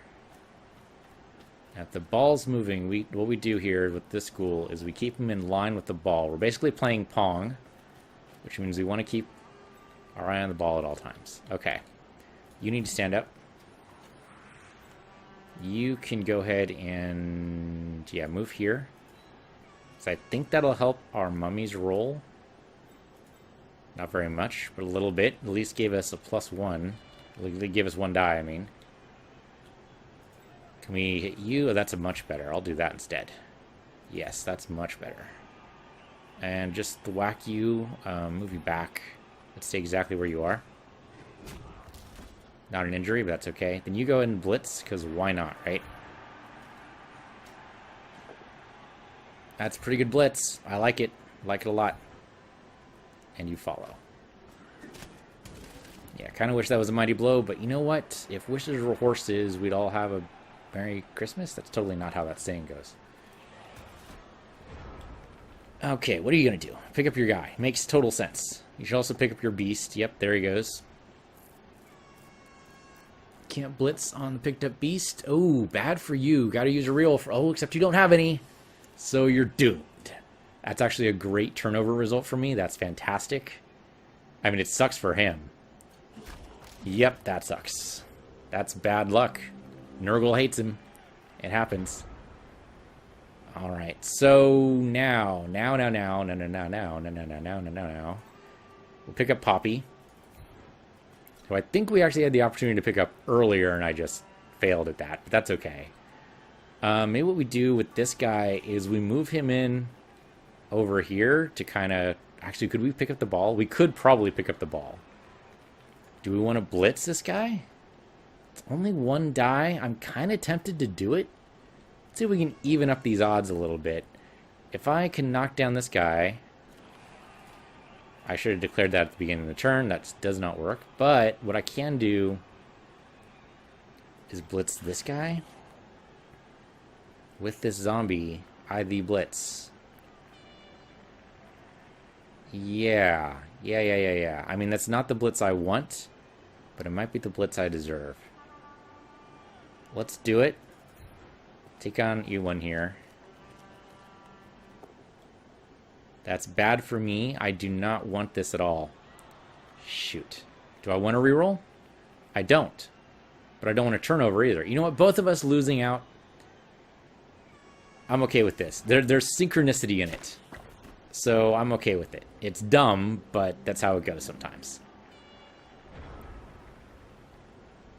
Now, if the ball's moving, what we do here with this ghoul is we keep him in line with the ball. We're basically playing Pong, which means we want to keep our eye on the ball at all times. Okay. You need to stand up. You can go ahead and, yeah, move here. So I think that'll help our mummy's roll. Not very much, but a little bit. At least gave us a +1. They gave us 1 die, I mean. Can we hit you? Oh, that's a much better. I'll do that instead. Yes, that's much better. And just whack you, move you back. Let's stay exactly where you are. Not an injury, but that's okay. Then you go ahead and blitz, because why not, right? That's a pretty good blitz. I like it. I like it a lot. And you follow. Yeah, kind of wish that was a mighty blow, but you know what? If wishes were horses, we'd all have a Merry Christmas? That's totally not how that saying goes. Okay, what are you going to do? Pick up your guy. Makes total sense. You should also pick up your beast. Yep, there he goes. Can't blitz on the picked up beast. Oh, bad for you. Got to use a real. Oh, except you don't have any. So you're doomed. That's actually a great turnover result for me. That's fantastic. I mean, it sucks for him. Yep, that sucks. That's bad luck. Nurgle hates him. It happens. Alright, so now. We'll pick up Poppy. Who I think we actually had the opportunity to pick up earlier, and I just failed at that. But that's okay. Maybe what we do with this guy is we move him in over here to kind of... Actually, could we pick up the ball? We could probably pick up the ball. Do we want to blitz this guy? It's only 1 die. I'm kind of tempted to do it. Let's see if we can even up these odds a little bit. If I can knock down this guy... I should have declared that at the beginning of the turn. That does not work. But what I can do is blitz this guy. With this zombie, I the blitz. Yeah. I mean, that's not the blitz I want, but it might be the blitz I deserve. Let's do it. Take on E1 here. That's bad for me. I do not want this at all. Shoot. Do I want to reroll? I don't. But I don't want to turnover either. You know what? Both of us losing out. I'm okay with this. There's synchronicity in it. So I'm okay with it. It's dumb, but that's how it goes sometimes.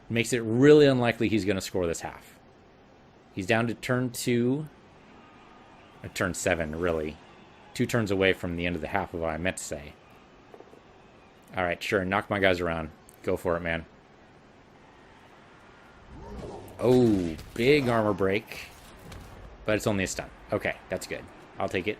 Makes it really unlikely he's going to score this half. He's down to turn 2. Or turn 7, really. 2 turns away from the end of the half of what I meant to say. Alright, sure. Knock my guys around. Go for it, man. Oh, big armor break. But it's only a stun. Okay, that's good. I'll take it.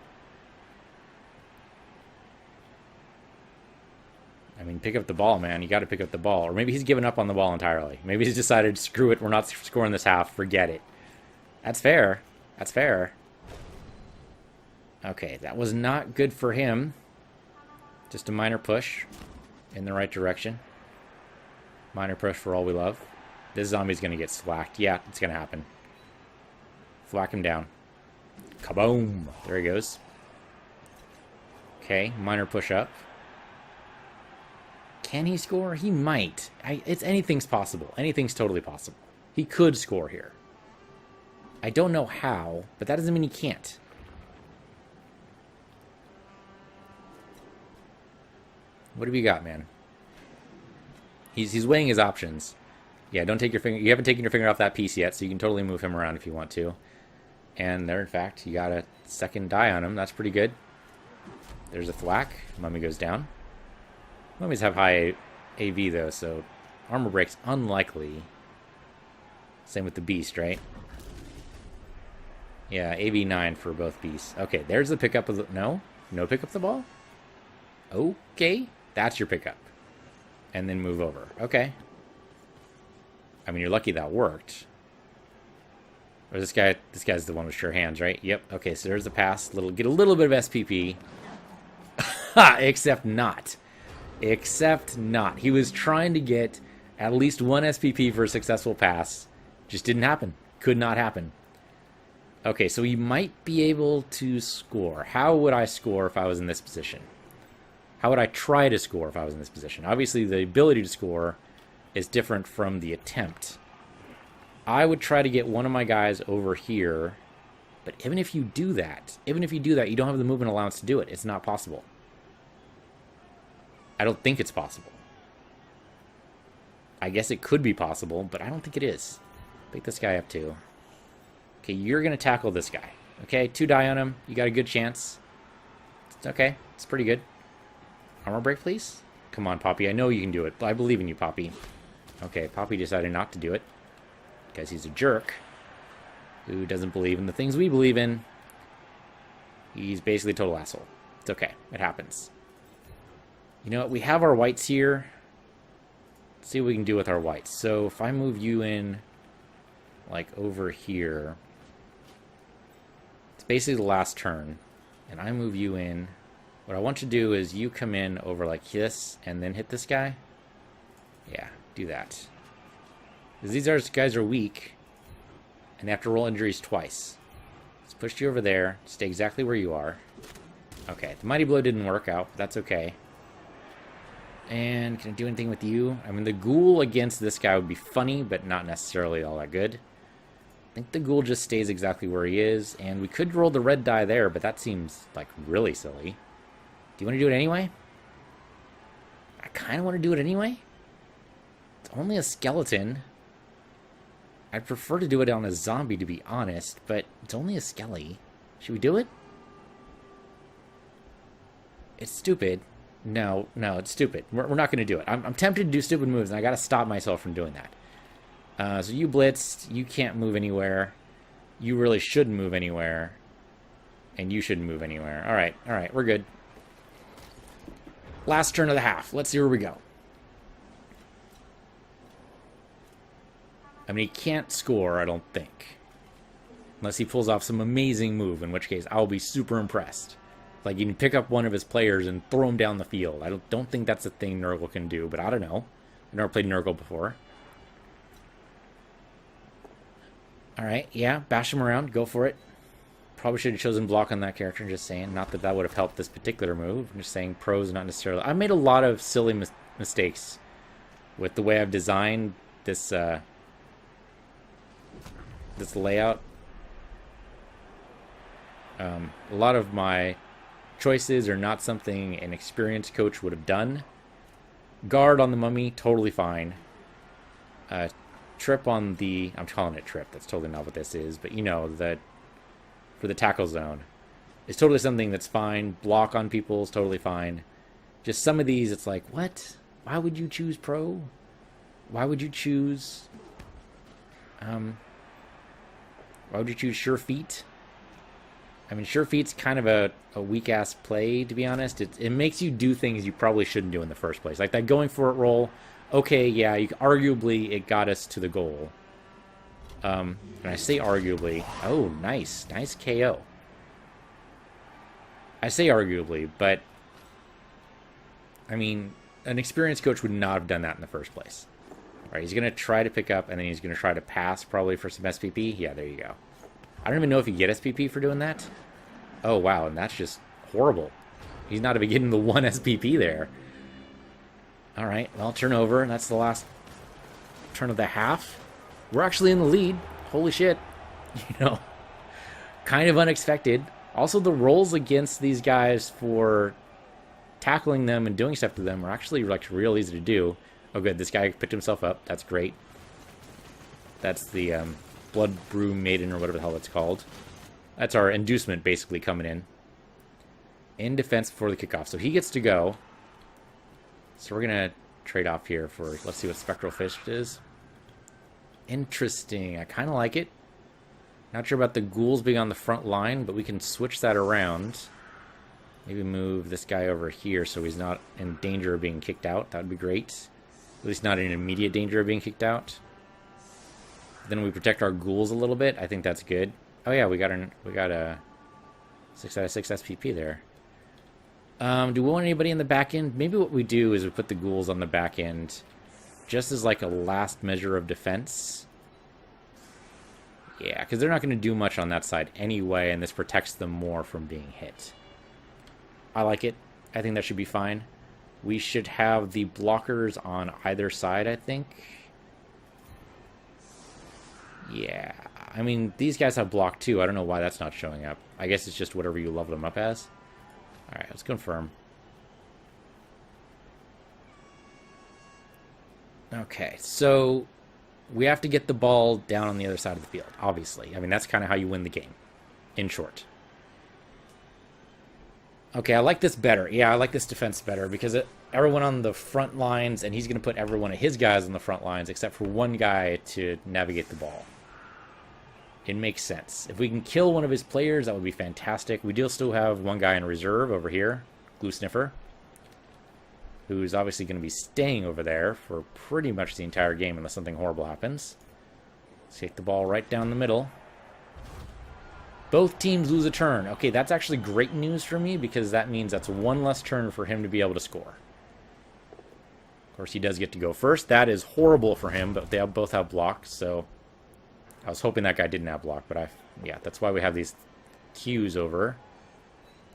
I mean, pick up the ball, man. You got to pick up the ball. Or maybe he's given up on the ball entirely. Maybe he's decided, screw it, we're not scoring this half. Forget it. That's fair. That's fair. Okay, that was not good for him. Just a minor push in the right direction. Minor push for all we love. This zombie's going to get slacked. Yeah, it's going to happen. Thwack him down. Kaboom! There he goes. Okay, minor push up. Can he score? He might. It's anything's possible. Anything's totally possible. He could score here. I don't know how, but that doesn't mean he can't. What have you got, man? He's weighing his options. Yeah, don't take your finger. You haven't taken your finger off that piece yet, so you can totally move him around if you want to. And there, in fact, you got a second die on him. That's pretty good. There's a thwack. Mummy goes down. Mummies have high AV, though, so armor break's unlikely. Same with the beast, right? Yeah, AV 9 for both beasts. Okay, there's the pickup of the... No? No pick up the ball? Okay, that's your pickup. And then move over. Okay. I mean, you're lucky that worked. Or this guy's the one with sure hands, right? Yep. Okay, so there's the pass. Get a little bit of SPP. Except not. Except not. He was trying to get at least one SPP for a successful pass. Just didn't happen. Could not happen. Okay, so he might be able to score. How would I score if I was in this position? How would I try to score if I was in this position? Obviously, the ability to score is different from the attempt. I would try to get one of my guys over here, but even if you do that, you don't have the movement allowance to do it. It's not possible. I don't think it's possible. I guess it could be possible, but I don't think it is. Pick this guy up too. Okay, you're going to tackle this guy. Okay, 2 die on him. You got a good chance. It's okay, it's pretty good. Armor break, please. Come on, Poppy. I know you can do it. I believe in you, Poppy. Okay, Poppy decided not to do it because he's a jerk who doesn't believe in the things we believe in. He's basically a total asshole. It's okay. It happens. You know what? We have our whites here. Let's see what we can do with our whites. So if I move you in, like, over here, it's basically the last turn, and I move you in. What I want you to do is you come in over like this and then hit this guy. Yeah, do that. Because these guys are weak, and they have to roll injuries twice. Let's push you over there. Stay exactly where you are. Okay, the Mighty Blow didn't work out, but that's okay. And can I do anything with you? I mean, the ghoul against this guy would be funny, but not necessarily all that good. I think the ghoul just stays exactly where he is, and we could roll the red die there, but that seems like really silly. Do you want to do it anyway? I kind of want to do it anyway. It's only a skeleton. I'd prefer to do it on a zombie, to be honest, but it's only a skelly. Should we do it? It's stupid. No, it's stupid. We're not going to do it. I'm tempted to do stupid moves, and I got to stop myself from doing that. So you blitzed. You can't move anywhere. You really shouldn't move anywhere. And you shouldn't move anywhere. All right, we're good. Last turn of the half. Let's see where we go. I mean, he can't score, I don't think. Unless he pulls off some amazing move, in which case I'll be super impressed. Like, you can pick up one of his players and throw him down the field. I don't think that's a thing Nurgle can do, but I don't know. I've never played Nurgle before. Alright, yeah, bash him around. Go for it. Probably should have chosen block on that character, just saying. Not that that would have helped this particular move. I'm just saying pros, not necessarily. I made a lot of silly mistakes with the way I've designed this this layout. A lot of my choices are not something an experienced coach would have done. Guard on the mummy, totally fine. Trip on the... I'm calling it trip. That's totally not what this is. But, you know, that for the tackle zone is totally something that's fine. Block on people is totally fine. Just some of these, it's like, what? Why would you choose pro? Why would you choose... why would you choose sure feet? I mean, sure feet's kind of a weak-ass play, to be honest. It makes you do things you probably shouldn't do in the first place. Like that going for it roll. Okay, yeah, arguably it got us to the goal. And I say arguably. Oh, nice. Nice KO. I say arguably, but... I mean, an experienced coach would not have done that in the first place. All right, he's going to try to pick up, and then he's going to try to pass probably for some SPP. Yeah, there you go. I don't even know if you get SPP for doing that. Oh, wow, and that's just horrible. He's not even getting the 1 SPP there. All right, well, turnover. That's the last turn of the half. We're actually in the lead. Holy shit. You know, kind of unexpected. Also, the rolls against these guys for tackling them and doing stuff to them are actually like real easy to do. Oh, good. This guy picked himself up. That's great. That's the Blood Brew Maiden or whatever the hell it's called. That's our inducement basically coming in defense before the kickoff. So he gets to go. So we're going to trade off here for, let's see what Spectral Fish is. Interesting. I kind of like it. Not sure about the ghouls being on the front line, but we can switch that around. Maybe move this guy over here so he's not in danger of being kicked out. That would be great. At least not in immediate danger of being kicked out. Then we protect our ghouls a little bit. I think that's good. Oh yeah, we got a 6 out of 6 SPP there. Do we want anybody in the back end? Maybe what we do is we put the ghouls on the back end just as like a last measure of defense. Yeah, because they're not going to do much on that side anyway, and this protects them more from being hit. I like it. I think that should be fine. We should have the blockers on either side, I think. Yeah, I mean, these guys have block too. I don't know why that's not showing up. I guess it's just whatever you level them up as. Alright, let's confirm. Okay, so we have to get the ball down on the other side of the field, obviously. I mean, that's kind of how you win the game, in short. Okay, I like this better. Yeah, I like this defense better because everyone on the front lines, and he's going to put every one of his guys on the front lines except for one guy to navigate the ball. It makes sense. If we can kill one of his players, that would be fantastic. We do still have one guy in reserve over here, Glue Sniffer, who's obviously going to be staying over there for pretty much the entire game unless something horrible happens. Let's take the ball right down the middle. Both teams lose a turn. Okay, that's actually great news for me because that means that's one less turn for him to be able to score. Of course, he does get to go first. That is horrible for him, but they both have blocks, so I was hoping that guy didn't have block, but yeah, that's why we have these cues over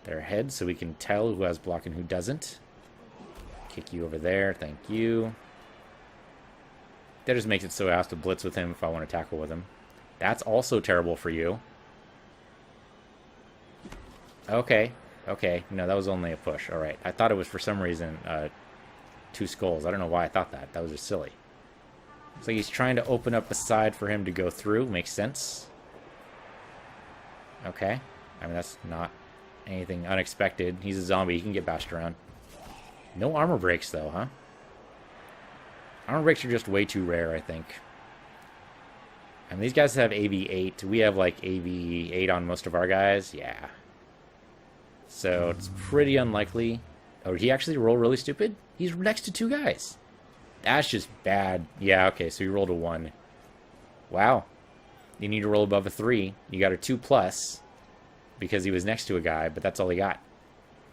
their heads so we can tell who has block and who doesn't. Kick you over there, thank you. That just makes it so I have to blitz with him if I want to tackle with him. That's also terrible for you. Okay, no, that was only a push. Alright, I thought it was for some reason 2 skulls. I don't know why I thought that. That was just silly. Looks like he's trying to open up a side for him to go through. Makes sense. Okay. I mean, that's not anything unexpected. He's a zombie. He can get bashed around. No armor breaks, though, huh? Armor breaks are just way too rare, I think. I mean, these guys have AV8. We have, like, AV8 on most of our guys. Yeah. So, it's pretty unlikely. Oh, did he actually roll really stupid? He's next to 2 guys. That's just bad. Yeah, okay, so you rolled a 1. Wow. You need to roll above a 3. You got a 2+ because he was next to a guy, but that's all he got.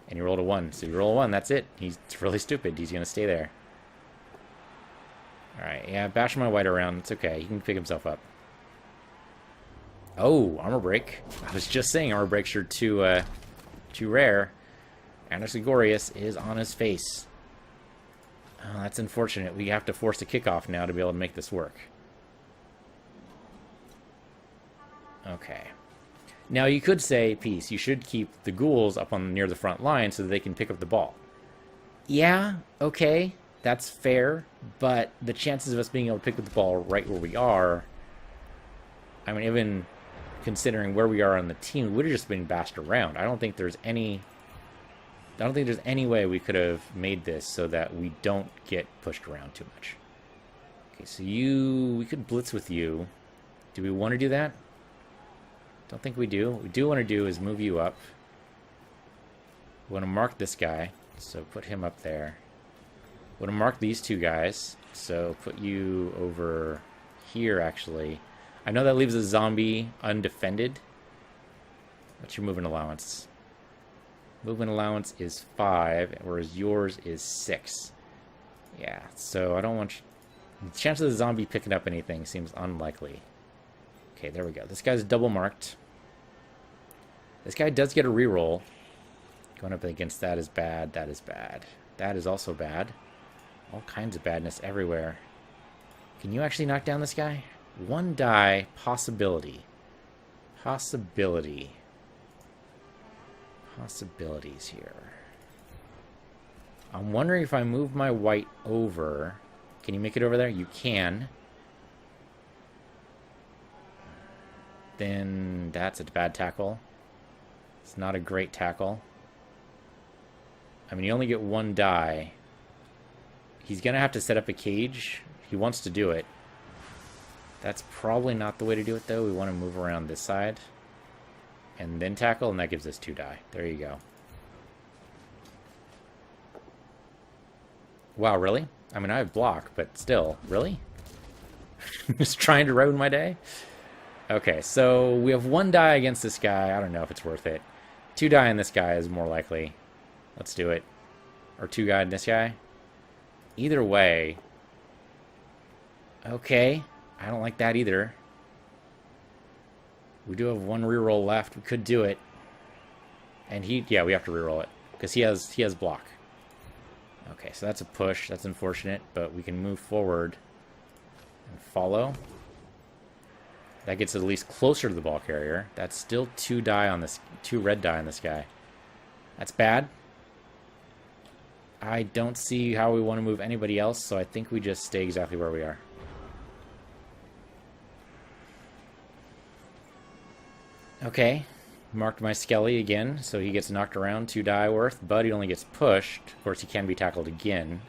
And you rolled a 1. So you roll a 1, that's it. He's really stupid. He's going to stay there. Alright, yeah, bash my white around. It's okay. He can pick himself up. Oh, armor break. I was just saying armor breaks are too rare. Anasigorius is on his face. Oh, that's unfortunate. We have to force a kickoff now to be able to make this work. Okay. Now you could say, Peace, you should keep the ghouls up on near the front line so that they can pick up the ball. Yeah, okay, that's fair, but the chances of us being able to pick up the ball right where we are, I mean, even considering where we are on the team, we would have just been bashed around. I don't think there's any way we could have made this so that we don't get pushed around too much. Okay, so we could blitz with you. Do we want to do that? Don't think we do. What we do want to do is move you up. We want to mark this guy, so put him up there. We want to mark these 2 guys, so put you over here, actually. I know that leaves a zombie undefended. What's your movement allowance? Movement allowance is 5, whereas yours is 6. Yeah, so I don't want... The chance of the zombie picking up anything seems unlikely. Okay, there we go. This guy's double marked. This guy does get a reroll. Going up against that is bad. That is bad. That is also bad. All kinds of badness everywhere. Can you actually knock down this guy? 1 die, possibility. Possibilities here. I'm wondering if I move my white over. Can you make it over there? You can. Then that's a bad tackle. It's not a great tackle. I mean, you only get one die. He's going to have to set up a cage. He wants to do it. That's probably not the way to do it, though. We want to move around this side. And then tackle, and that gives us 2 die. There you go. Wow, really? I mean, I have block, but still. Really? Just trying to ruin my day? Okay, so we have 1 die against this guy. I don't know if it's worth it. 2 die on this guy is more likely. Let's do it. Or 2 die on this guy. Either way. Okay. I don't like that either. We do have 1 reroll left. We could do it. And yeah, we have to reroll it. Because he has block. Okay, so that's a push. That's unfortunate, but we can move forward and follow. That gets at least closer to the ball carrier. That's still 2 die on this, 2 red die on this guy. That's bad. I don't see how we want to move anybody else, so I think we just stay exactly where we are. Okay, marked my Skelly again, so he gets knocked around, 2 die worth, but he only gets pushed. Of course, he can be tackled again.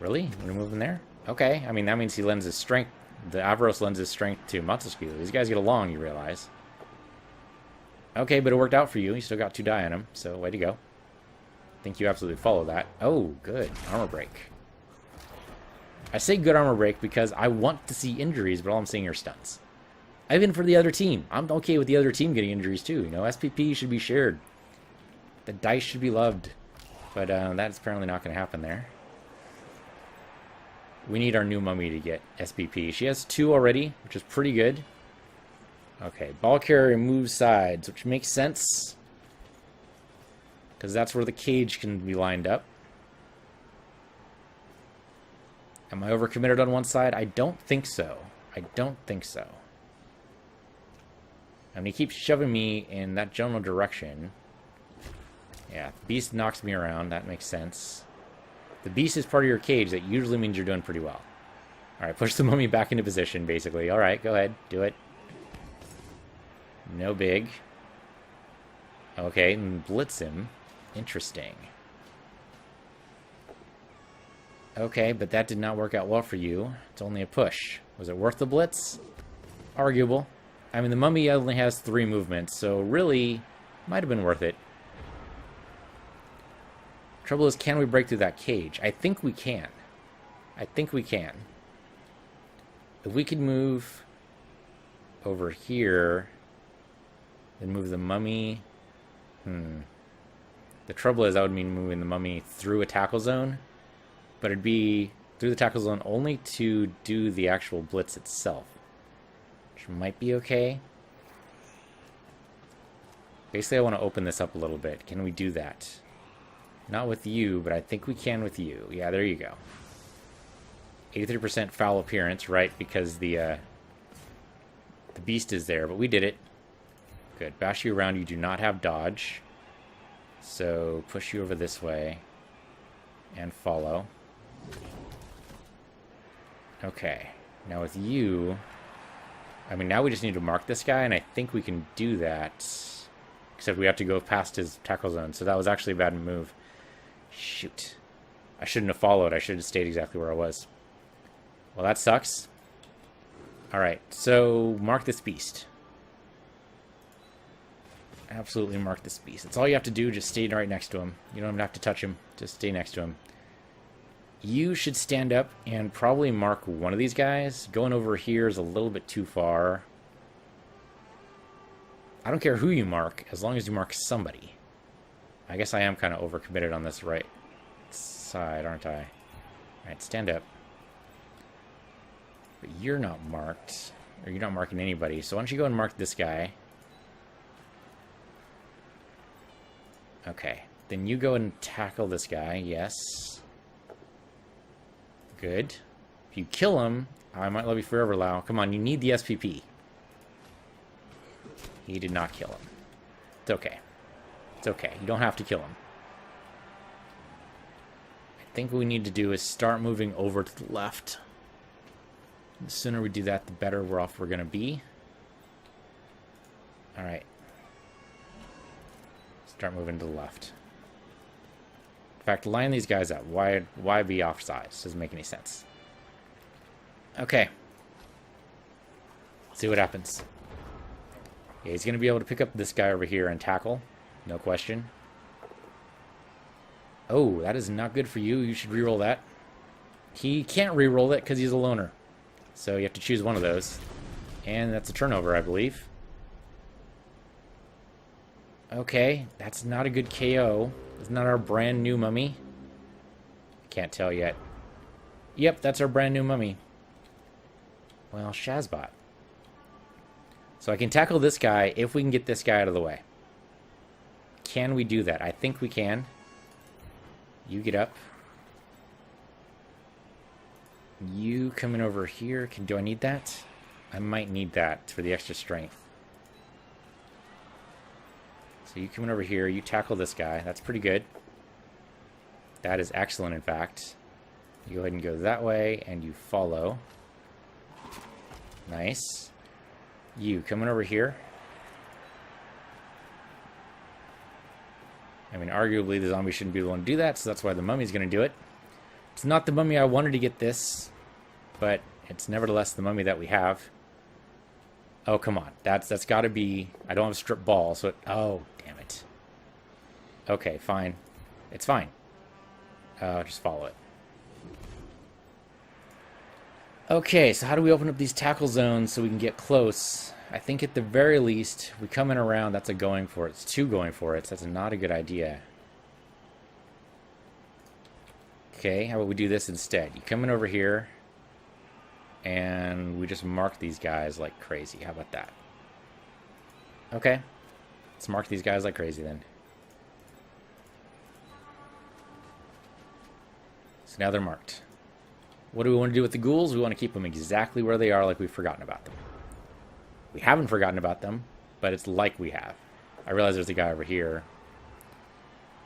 Really? We're moving there? Okay, I mean, that means he lends his strength. The Averos lends his strength to Montesquieu. These guys get along, you realize. Okay, but it worked out for you. You still got 2 die on him, so way to go. I think you absolutely follow that. Oh, good. Armor break. I say good armor break because I want to see injuries, but all I'm seeing are stunts. Even for the other team. I'm okay with the other team getting injuries too. You know, SPP should be shared. The dice should be loved. But that's apparently not going to happen there. We need our new mummy to get SPP. She has 2 already, which is pretty good. Okay, ball carrier moves sides, which makes sense. Because that's where the cage can be lined up. Am I overcommitted on one side? I don't think so. I don't think so. I mean, he keeps shoving me in that general direction. Yeah, the beast knocks me around. That makes sense. The beast is part of your cage. That usually means you're doing pretty well. Alright, push the mummy back into position, basically. Alright, go ahead. Do it. No big. Okay, and blitz him. Interesting. Okay, but that did not work out well for you. It's only a push. Was it worth the blitz? Arguable. I mean, the mummy only has 3 movements, so really, might have been worth it. Trouble is, can we break through that cage? I think we can. I think we can. If we could move over here, then move the mummy. The trouble is, that would mean moving the mummy through a tackle zone, but it'd be through the tackle zone only to do the actual blitz itself. Which might be okay. Basically, I want to open this up a little bit. Can we do that? Not with you, but I think we can with you. Yeah, there you go. 83% foul appearance, right? Because the beast is there, but we did it. Good. Bash you around. You do not have dodge. So push you over this way. And follow. Okay. Now with you... I mean, now we just need to mark this guy, and I think we can do that. Except we have to go past his tackle zone, so that was actually a bad move. Shoot. I shouldn't have followed. I should have stayed exactly where I was. Well, that sucks. Alright, so mark this beast. Absolutely mark this beast. That's all you have to do, just stay right next to him. You don't even have to touch him, just stay next to him. You should stand up and probably mark one of these guys. Going over here is a little bit too far. I don't care who you mark, as long as you mark somebody. I guess I am kind of overcommitted on this right side, aren't I? Alright, stand up. But you're not marked. Or you're not marking anybody. So why don't you go and mark this guy. Okay. Then you go and tackle this guy. Yes. Good. If you kill him, I might love you forever, Lau. Come on, you need the SPP. He did not kill him. It's okay. It's okay. You don't have to kill him. think what we need to do is start moving over to the left. The sooner we do that, the better we're off we're going to be. Alright. Start moving to the left. In fact, line these guys up. Why be offsides? Doesn't make any sense. Okay. See what happens. Yeah, he's going to be able to pick up this guy over here and tackle. No question. Oh, that is not good for you. You should reroll that. He can't reroll it because he's a loner. So you have to choose one of those. And that's a turnover, I believe. Okay, that's not a good KO. It's not our brand new mummy. Can't tell yet. Yep, that's our brand new mummy. Well, Shazbot. So I can tackle this guy if we can get this guy out of the way. Can we do that? I think we can. You get up. You coming over here. Do I need that? I might need that for the extra strength. So you coming over here. You tackle this guy. That's pretty good. That is excellent, in fact. You go ahead and go that way, and you follow. Nice. You coming over here. I mean, arguably the zombie shouldn't be the one to do that, so that's why the mummy's going to do it. It's not the mummy I wanted to get this, but it's nevertheless the mummy that we have. Oh, come on. That's got to be... I don't have a strip ball, so... Oh, damn it. Okay, fine. It's fine. Just follow it. Okay, so how do we open up these tackle zones so we can get close? I think at the very least, we come in around, that's a going for it. It's two going for it, so that's not a good idea. Okay, how about we do this instead? You come in over here, and we just mark these guys like crazy. How about that? Okay, let's mark these guys like crazy then. So now they're marked. What do we want to do with the ghouls? We want to keep them exactly where they are, like we've forgotten about them. We haven't forgotten about them, but it's like we have. I realize there's a guy over here.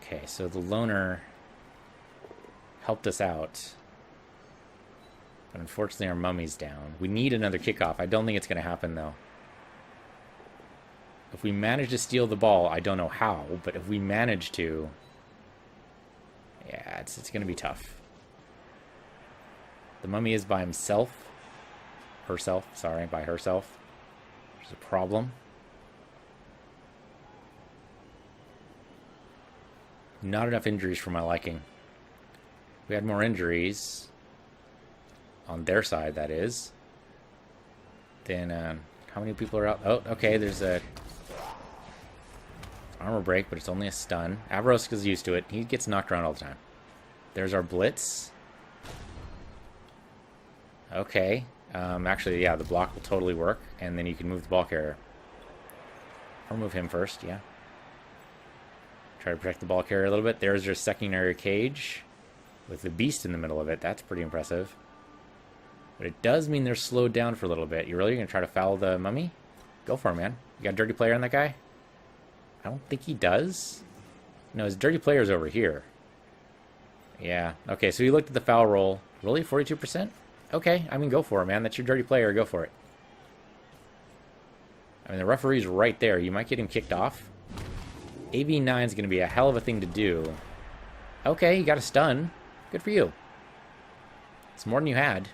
Okay, so the loner helped us out. But unfortunately our mummy's down. We need another kickoff. I don't think it's going to happen, though. If we manage to steal the ball, I don't know how, but if we manage to... Yeah, it's going to be tough. The mummy is by himself. Herself, sorry, by herself. Which is a problem. Not enough injuries for my liking. We had more injuries on their side, that is. Then, how many people are out? Oh, okay, there's a armor break, but it's only a stun. Avarosk is used to it. He gets knocked around all the time. There's our blitz. Okay. Actually, yeah, the block will totally work, and then you can move the ball carrier. Or move him first, yeah. Try to protect the ball carrier a little bit. There's your secondary cage with the beast in the middle of it. That's pretty impressive. But it does mean they're slowed down for a little bit. You really going to try to foul the mummy? Go for it, man. You got a dirty player on that guy? I don't think he does. No, his dirty player's over here. Yeah. Okay, so you looked at the foul roll. Really? 42%? Okay, I mean, go for it, man. That's your dirty player. Go for it. I mean, the referee's right there. You might get him kicked off. AV9 is going to be a hell of a thing to do. Okay, you got a stun. Good for you. It's more than you had.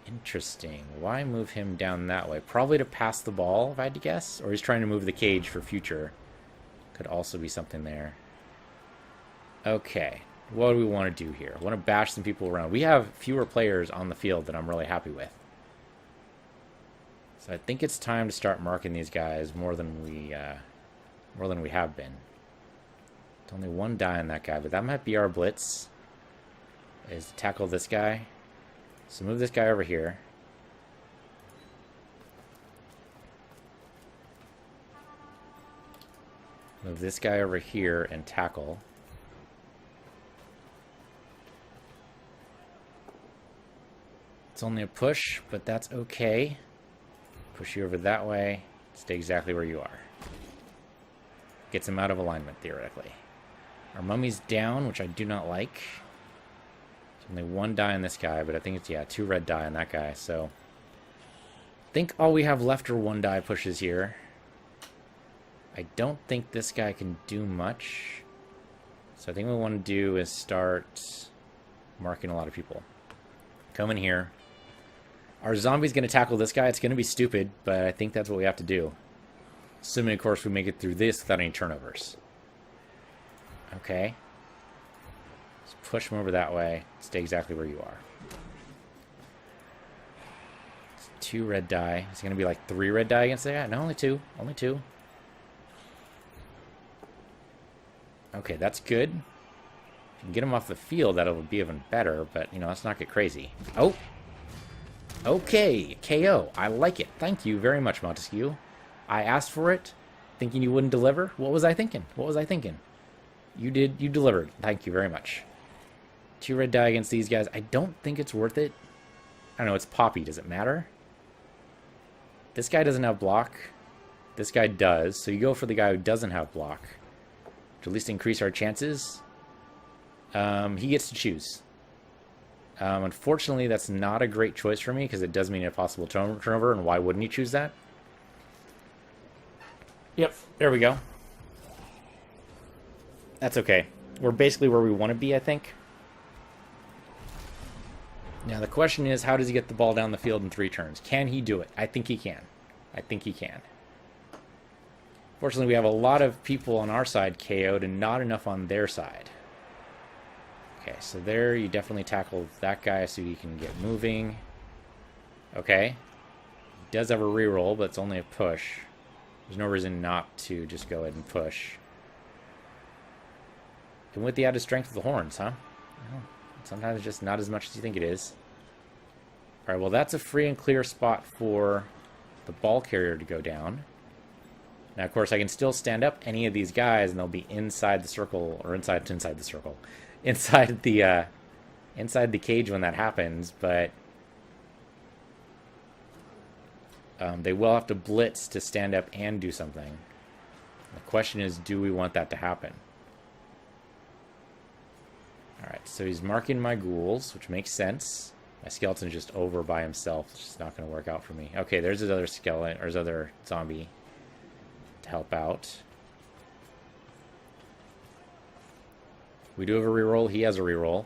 Interesting. Why move him down that way? Probably to pass the ball, if I had to guess. Or he's trying to move the cage for future. Could also be something there. Okay. What do we want to do here? I want to bash some people around. We have fewer players on the field that I'm really happy with. So I think it's time to start marking these guys more than we have been. There's only one die on that guy, but that might be our blitz. Is to tackle this guy. So move this guy over here. Move this guy over here and tackle. It's only a push, but that's okay. Push you over that way. Stay exactly where you are. Gets him out of alignment, theoretically. Our mummy's down, which I do not like. There's only one die on this guy, but I think it's, yeah, 2 red die on that guy, so... I think all we have left are 1 die pushes here. I don't think this guy can do much. So I think what we want to do is start marking a lot of people. Come in here. Our zombie's going to tackle this guy. It's going to be stupid, but I think that's what we have to do. Assuming, of course, we make it through this without any turnovers. Okay. Let's push him over that way. Stay exactly where you are. It's 2 red die. It's going to be like 3 red die against that guy? No, only 2. Only 2. Okay, that's good. If you can get him off the field, that'll be even better, but, you know, let's not get crazy. Oh! Okay, KO. I like it. Thank you very much, Montesquieu. I asked for it, thinking you wouldn't deliver. What was I thinking? What was I thinking? You delivered. Thank you very much. 2 red die against these guys. I don't think it's worth it. I don't know, it's Poppy. Does it matter? This guy doesn't have block. This guy does, so you go for the guy who doesn't have block. To at least increase our chances. He gets to choose. Unfortunately, that's not a great choice for me because it does mean a possible turnover, and why wouldn't he choose that? Yep, there we go. That's okay. We're basically where we want to be, I think. Now, the question is, how does he get the ball down the field in 3 turns? Can he do it? I think he can. I think he can. Fortunately, we have a lot of people on our side KO'd and not enough on their side. Okay, so there you definitely tackle that guy so he can get moving. Okay. He does have a reroll, but it's only a push. There's no reason not to just go ahead and push. And with the added strength of the horns, huh? Well, sometimes it's just not as much as you think it is. Alright, well that's a free and clear spot for the ball carrier to go down. Now, of course, I can still stand up any of these guys, and they'll be inside the circle, or inside the circle. Inside the cage when that happens, but they will have to blitz to stand up and do something. The question is, do we want that to happen? Alright, so he's marking my ghouls, which makes sense. My skeleton's just over by himself. It's just not going to work out for me. Okay, there's his other skeleton, or his other zombie to help out. We do have a reroll. He has a reroll.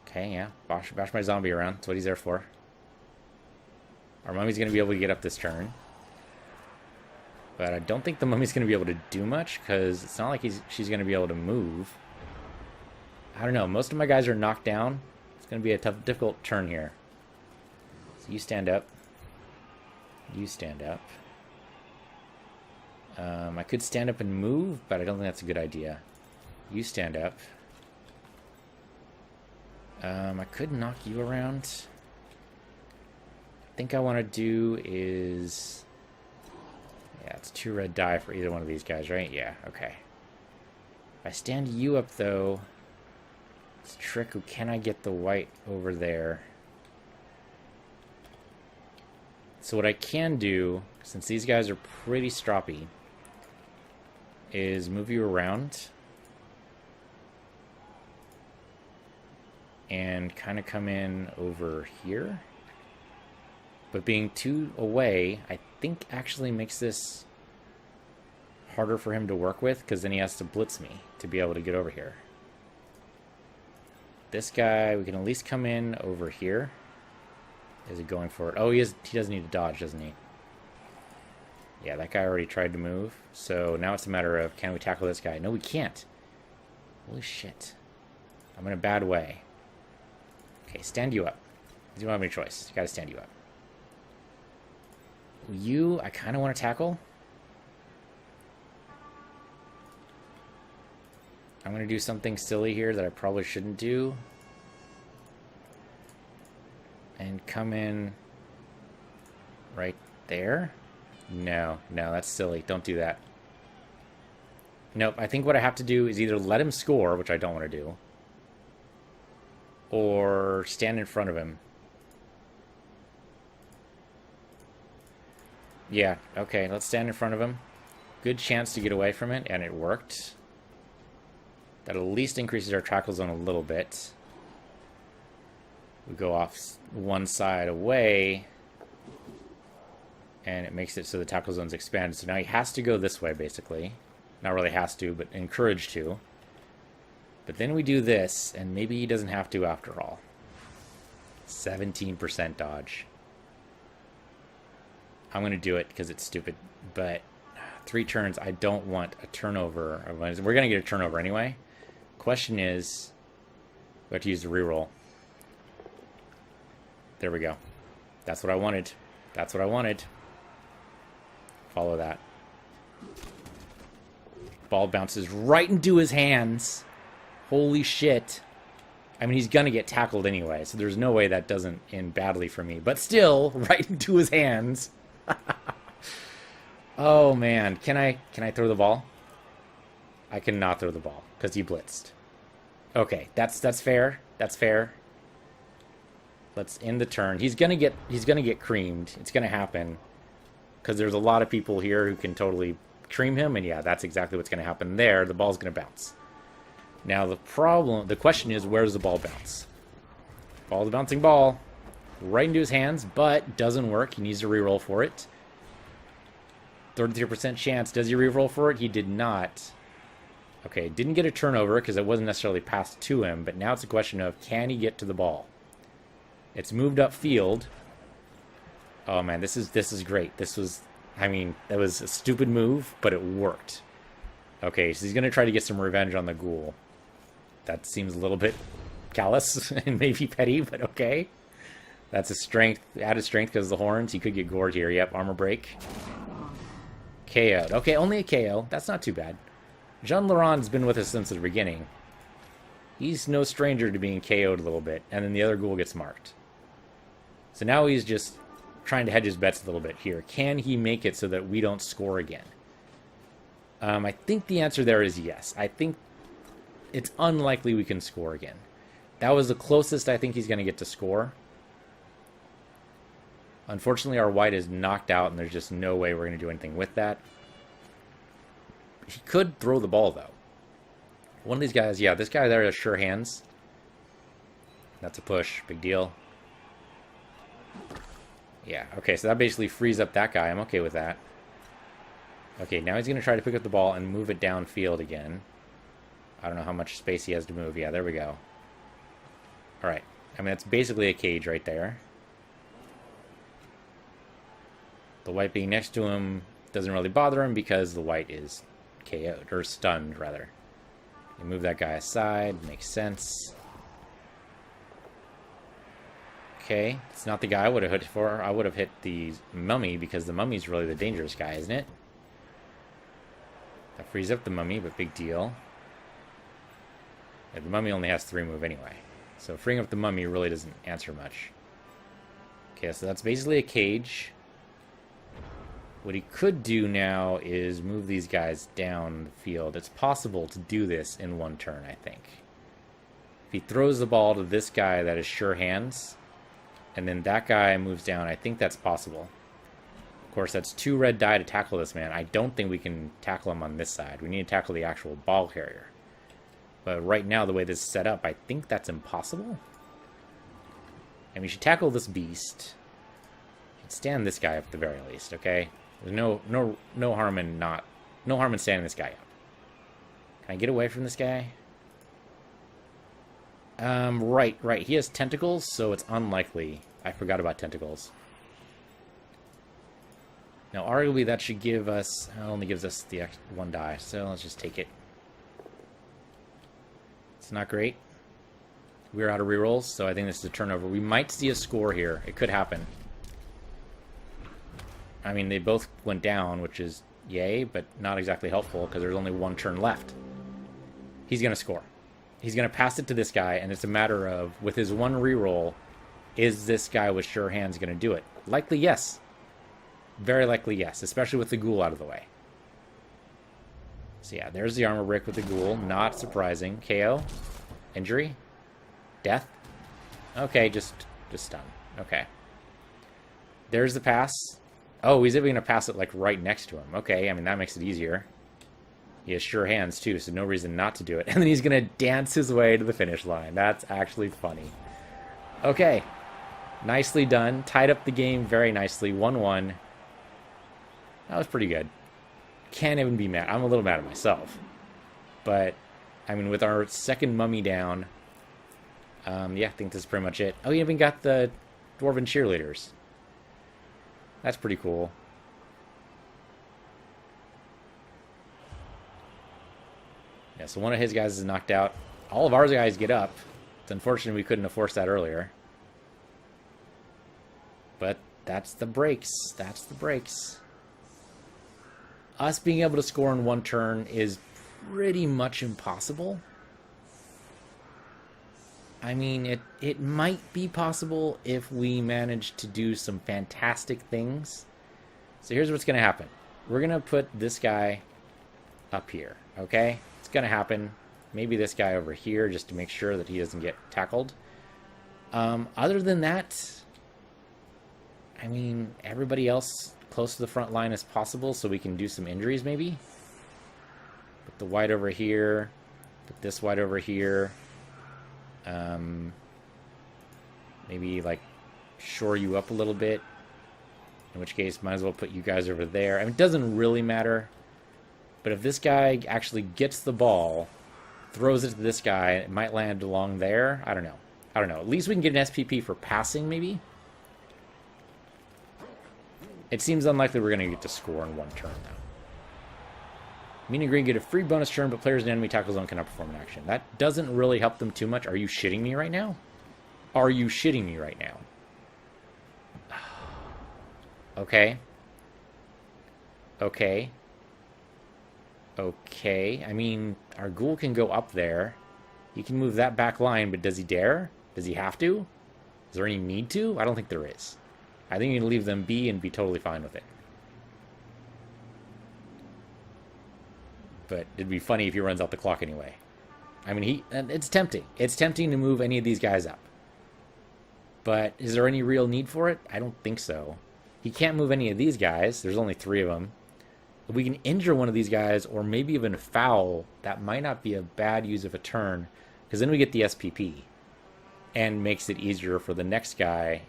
Okay, yeah. Bash my zombie around. That's what he's there for. Our mummy's going to be able to get up this turn. But I don't think the mummy's going to be able to do much, because it's not like she's going to be able to move. I don't know. Most of my guys are knocked down. It's going to be a tough, difficult turn here. So you stand up. You stand up. I could stand up and move, but I don't think that's a good idea. You stand up. I could knock you around. I think I want to do is... Yeah, it's 2 red die for either one of these guys, right? Yeah, okay. If I stand you up, though, it's a trick. Can I get the white over there? So what I can do, since these guys are pretty stroppy, is move you around and kind of come in over here. But being 2 away, I think actually makes this harder for him to work with, because then he has to blitz me to be able to get over here. This guy, we can at least come in over here. Is he going for it? Oh, he doesn't need to dodge, doesn't he? Yeah, that guy already tried to move. So now it's a matter of, can we tackle this guy? No, we can't. Holy shit. I'm in a bad way. Okay, stand you up. You don't have any choice. You gotta stand you up. You, I kind of want to tackle. I'm going to do something silly here that I probably shouldn't do. And come in right there. No, that's silly. Don't do that. Nope, I think what I have to do is either let him score, which I don't want to do, or stand in front of him. Yeah, okay, let's stand in front of him. Good chance to get away from it, and it worked. That at least increases our tackle zone a little bit. We go off one side away, and it makes it so the tackle zone's expanded. So now he has to go this way, basically. Not really has to, but encouraged to. But then we do this, and maybe he doesn't have to after all. 17% dodge. I'm going to do it because it's stupid, but 3 turns, I don't want a turnover. We're going to get a turnover anyway. Question is, we have to use the reroll. There we go. That's what I wanted. That's what I wanted. Follow that. Ball bounces right into his hands. Holy shit. I mean, he's going to get tackled anyway, so there's no way that doesn't end badly for me. But still, right into his hands. Oh, man. Can I throw the ball? I cannot throw the ball because he blitzed. Okay, that's fair. That's fair. Let's end the turn. He's gonna get creamed. It's gonna happen because there's a lot of people here who can totally cream him, and yeah, that's exactly what's gonna happen there. The ball's gonna bounce. Now the question is, where does the ball bounce? Ball's a bouncing ball right into his hands, but doesn't work. He needs to reroll for it. 33% chance. Does he reroll for it? He did not. Okay, didn't get a turnover because it wasn't necessarily passed to him, but now it's a question of, can he get to the ball? It's moved upfield. Oh man, this is great. This was, I mean, that was a stupid move, but it worked. Okay, so he's going to try to get some revenge on the ghoul. That seems a little bit callous and maybe petty, but okay. That's a strength, added strength because of the horns. He could get gored here. Yep, armor break. KO'd. Okay, only a KO. That's not too bad. Jean Laurent's been with us since the beginning. He's no stranger to being KO'd a little bit, and then the other ghoul gets marked. So now he's just trying to hedge his bets a little bit here. Can he make it so that we don't score again? I think the answer there is yes. I think it's unlikely we can score again. That was the closest I think he's going to get to score. Unfortunately, our white is knocked out, and there's just no way we're going to do anything with that. He could throw the ball, though. One of these guys, yeah, this guy there has sure hands. That's a push. Big deal. Yeah, okay, so that basically frees up that guy. I'm okay with that. Okay, now he's going to try to pick up the ball and move it downfield again. I don't know how much space he has to move. Yeah, there we go. Alright. I mean, it's basically a cage right there. The white being next to him doesn't really bother him because the white is KO'd, or stunned, rather. You move that guy aside. Makes sense. Okay, it's not the guy I would have hit for. I would have hit the mummy because the mummy's really the dangerous guy, isn't it? That frees up the mummy, but big deal. Yeah, the mummy only has 3 move anyway. So freeing up the mummy really doesn't answer much. Okay, so that's basically a cage. What he could do now is move these guys down the field. It's possible to do this in 1 turn, I think. If he throws the ball to this guy that is sure hands, and then that guy moves down, I think that's possible. Of course, that's 2 red die to tackle this man. I don't think we can tackle him on this side. We need to tackle the actual ball carrier. But right now, the way this is set up, I think that's impossible. And we should tackle this beast. Stand this guy up at the very least, okay? There's no harm in standing this guy up. Can I get away from this guy? Right. He has tentacles, so it's unlikely. I forgot about tentacles. Now, arguably, that should give us... It only gives us the 1 die, so let's just take it. It's not great. We're out of rerolls, so I think this is a turnover. We might see a score here. It could happen. I mean, they both went down, which is yay, but not exactly helpful because there's only 1 turn left. He's going to score. He's going to pass it to this guy, and it's a matter of, with his 1 reroll, is this guy with sure hands going to do it? Likely yes. Very likely yes, especially with the ghoul out of the way. So yeah, there's the armor break with the ghoul. Not surprising. KO? Injury? Death? Okay, just stun. Okay. There's the pass. Oh, he's even going to pass it, like, right next to him. Okay, I mean, that makes it easier. He has sure hands, too, so no reason not to do it. And then he's going to dance his way to the finish line. That's actually funny. Okay. Nicely done. Tied up the game very nicely. 1-1. That was pretty good. Can't even be mad. I'm a little mad at myself. But, I mean, with our second mummy down, yeah, I think this is pretty much it. Oh, we even got the Dwarven cheerleaders. That's pretty cool. Yeah, so one of his guys is knocked out. All of our guys get up. It's unfortunate we couldn't have forced that earlier. But that's the breaks. That's the breaks. Us being able to score in one turn is pretty much impossible. I mean, it might be possible if we manage to do some fantastic things. So here's what's going to happen. We're going to put this guy up here, okay? It's going to happen. Maybe this guy over here just to make sure that he doesn't get tackled. Other than that, I mean, everybody else close to the front line as possible so we can do some injuries maybe. Put the white over here. Put this white over here. Maybe like shore you up a little bit. In which case, might as well put you guys over there. I mean, it doesn't really matter. But if this guy actually gets the ball, throws it to this guy, it might land along there. I don't know. I don't know. At least we can get an SPP for passing, maybe. It seems unlikely we're going to get to score in one turn, though. Mean and green get a free bonus turn, but players in enemy tackle zone cannot perform an action. That doesn't really help them too much. Are you shitting me right now? Are you shitting me right now? Okay. Okay. Okay. I mean, our ghoul can go up there. He can move that back line, but does he dare? Does he have to? Is there any need to? I don't think there is. I think you can leave them be and be totally fine with it. But it'd be funny if he runs out the clock anyway. I mean, it's tempting. It's tempting to move any of these guys up. But is there any real need for it? I don't think so. He can't move any of these guys. There's only 3 of them. If we can injure one of these guys, or maybe even foul, that might not be a bad use of a turn, because then we get the SPP, and makes it easier for the next guy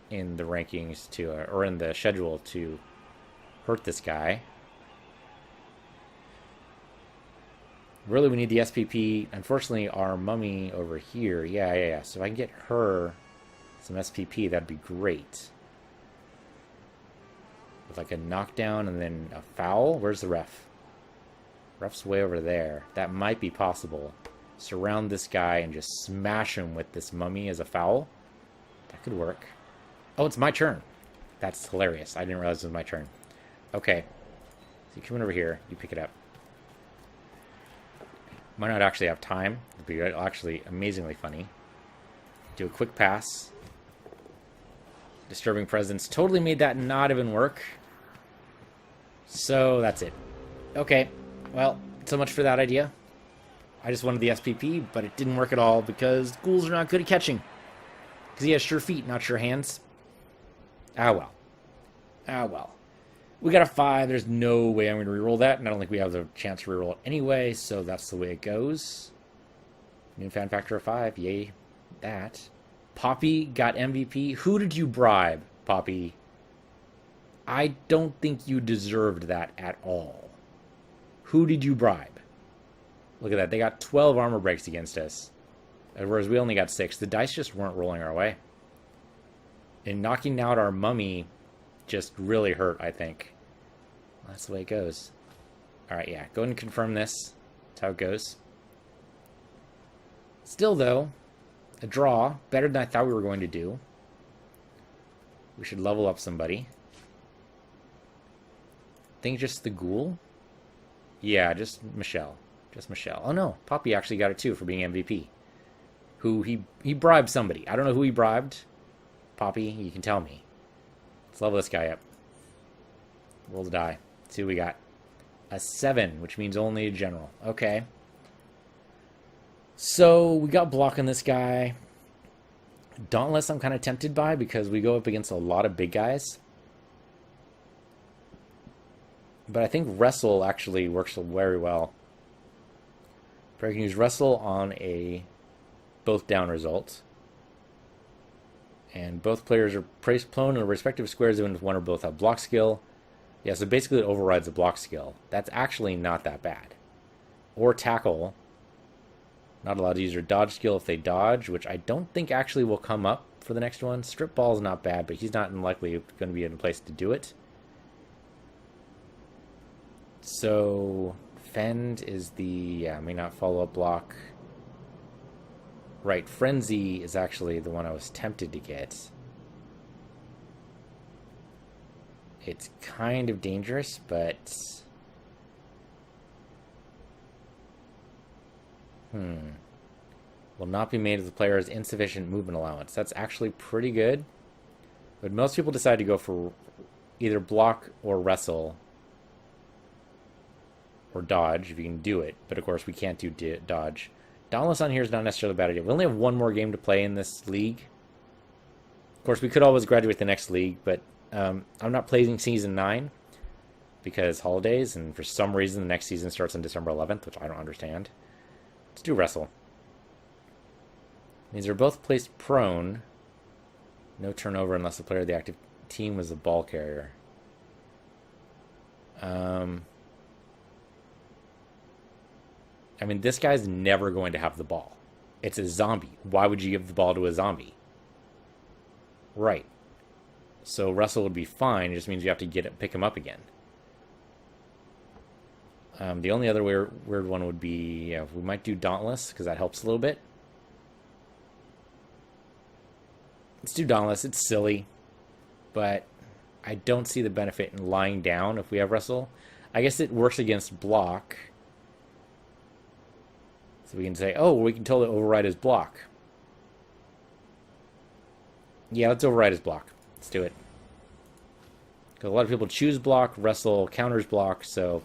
in the rankings to, or in the schedule to hurt this guy. Really, we need the SPP. Unfortunately, our mummy over here, yeah. So if I can get her some SPP, that'd be great. With like a knockdown and then a foul. Where's the ref? Ref's way over there. That might be possible. Surround this guy and just smash him with this mummy as a foul. That could work. Oh, it's my turn. That's hilarious. I didn't realize it was my turn. Okay. So you come over here. You pick it up. Might not actually have time. It'd be actually amazingly funny. Do a quick pass. Disturbing Presence totally made that not even work. So that's it. Okay. Well, so much for that idea. I just wanted the SPP, but it didn't work at all because ghouls are not good at catching. Because he has sure feet, not sure hands. Ah, well. Ah, well. We got a 5. There's no way I'm going to reroll that, and I don't think we have the chance to reroll it anyway, so that's the way it goes. New fan factor of 5. Yay, that. Poppy got MVP. Who did you bribe, Poppy? I don't think you deserved that at all. Who did you bribe? Look at that. They got 12 armor breaks against us, whereas we only got 6. The dice just weren't rolling our way. And knocking out our mummy just really hurt, I think. That's the way it goes. Alright, yeah. Go ahead and confirm this. That's how it goes. Still, though, a draw. Better than I thought we were going to do. We should level up somebody. I think just the ghoul? Yeah, just Michelle. Just Michelle. Oh, no. Poppy actually got it, too, for being MVP. Who he bribed somebody. I don't know who he bribed. Poppy, you can tell me. Let's level this guy up. Roll the die. Let's see what we got. A 7, which means only a general. Okay. So, we got block on this guy. Dauntless I'm kind of tempted by because we go up against a lot of big guys. But I think Wrestle actually works very well Player can use wrestle on a both down result. And both players are prone in respective squares even if one or both have block skill. Yeah, so basically it overrides the block skill. That's actually not that bad. Or tackle. Not allowed to use their dodge skill if they dodge, which I don't think actually will come up for the next one. Strip ball is not bad, but he's not likely going to be in a place to do it. So fend is the may not follow up block. Right, frenzy is actually the one I was tempted to get. It's kind of dangerous, but will not be made if the player has insufficient movement allowance. That's actually pretty good. But most people decide to go for either block or wrestle or dodge if you can do it. But of course, we can't do dodge. Dauntless on here is not necessarily a bad idea. We only have one more game to play in this league. Of course, we could always graduate the next league, but I'm not playing Season 9 because holidays, and for some reason the next season starts on December 11th, which I don't understand. Let's do wrestle. These are both placed prone. No turnover unless the player of the active team was the ball carrier. I mean, this guy's never going to have the ball. It's a zombie. Why would you give the ball to a zombie? Right. So wrestle would be fine. It just means you have to pick him up again. The only other weird one would be, we might do Dauntless, because that helps a little bit. Let's do Dauntless. It's silly, but I don't see the benefit in lying down if we have wrestle. I guess it works against block. So we can say, oh, we can totally override his block. Yeah, let's override his block. Let's do it. Because a lot of people choose block, wrestle, counters block, so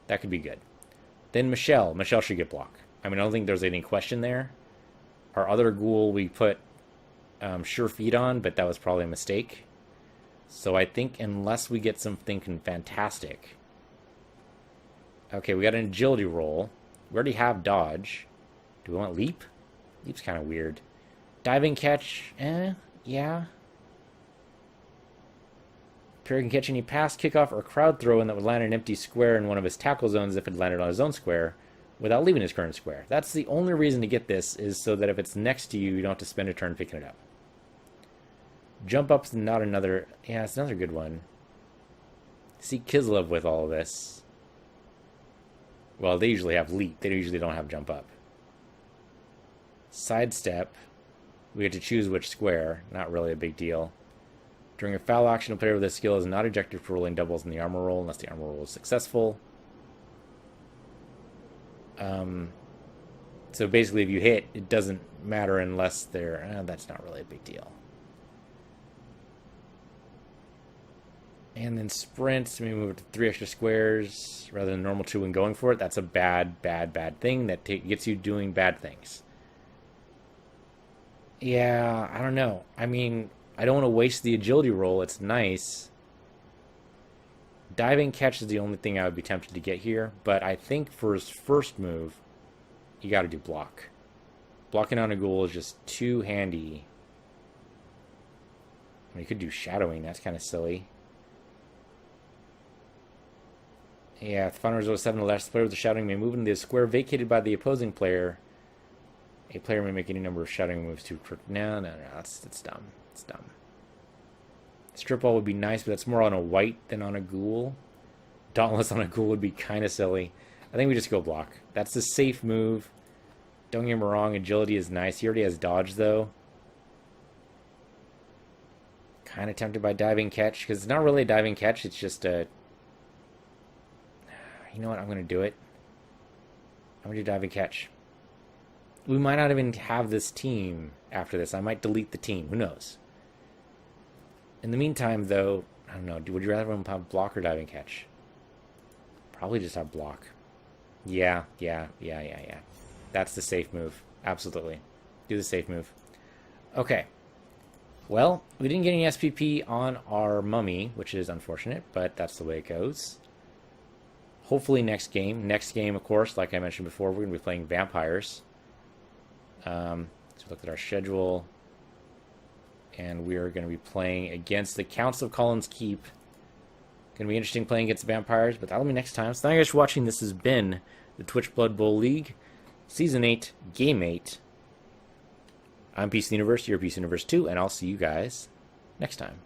that could be good. Then Michelle. Michelle should get block. I mean, I don't think there's any question there. Our other ghoul we put sure feet on, but that was probably a mistake. So I think unless we get something fantastic. Okay, we got an agility roll. We already have dodge. Do we want leap? Leap's kind of weird. Diving catch, yeah. Player can catch any pass, kickoff, or crowd throw in that would land in an empty square in one of his tackle zones if it landed on his own square without leaving his current square. That's the only reason to get this, is so that if it's next to you, you don't have to spend a turn picking it up. Jump up's not another... Yeah, it's another good one. See Kislev with all of this. Well, they usually have leap. They usually don't have jump up. Sidestep. We get to choose which square. Not really a big deal. During a foul action, a player with this skill is not ejected for rolling doubles in the armor roll unless the armor roll is successful. So basically, if you hit, it doesn't matter unless they're... that's not really a big deal. And then sprints, we move it to 3 extra squares rather than normal 2 when going for it. That's a bad thing that gets you doing bad things. Yeah, I don't know. I mean, I don't want to waste the agility roll. It's nice. Diving catch is the only thing I would be tempted to get here. But I think for his first move, you got to do block. Blocking on a ghoul is just too handy. I mean, you could do shadowing. That's kind of silly. Yeah, if the final result is 7 or less, the player with the shadowing may move into the square vacated by the opposing player. A player may make any number of shadowing moves to... No, that's dumb. It's dumb. Strip ball would be nice, but that's more on a white than on a ghoul. Dauntless on a ghoul would be kind of silly. I think we just go block. That's the safe move. Don't get me wrong, agility is nice. He already has dodge, though. Kind of tempted by diving catch, because it's not really a diving catch, it's just a... You know what? I'm going to do it. I'm going to do diving catch. We might not even have this team after this. I might delete the team. Who knows? In the meantime, though, I don't know. Would you rather have block or diving catch? Probably just have block. Yeah. That's the safe move. Absolutely. Do the safe move. Okay. Well, we didn't get any SPP on our mummy, which is unfortunate, but that's the way it goes. hopefully next game. Next game, of course, like I mentioned before, we're going to be playing Vampires. So look at our schedule. And we are going to be playing against the Counts of Collins Keep. Going to be interesting playing against the Vampires, but that'll be next time. So thank you guys for watching. This has been the Twitch Blood Bowl League, Season 8, Game 8. I'm Peace of the Universe, you're Peace of the Universe 2, and I'll see you guys next time.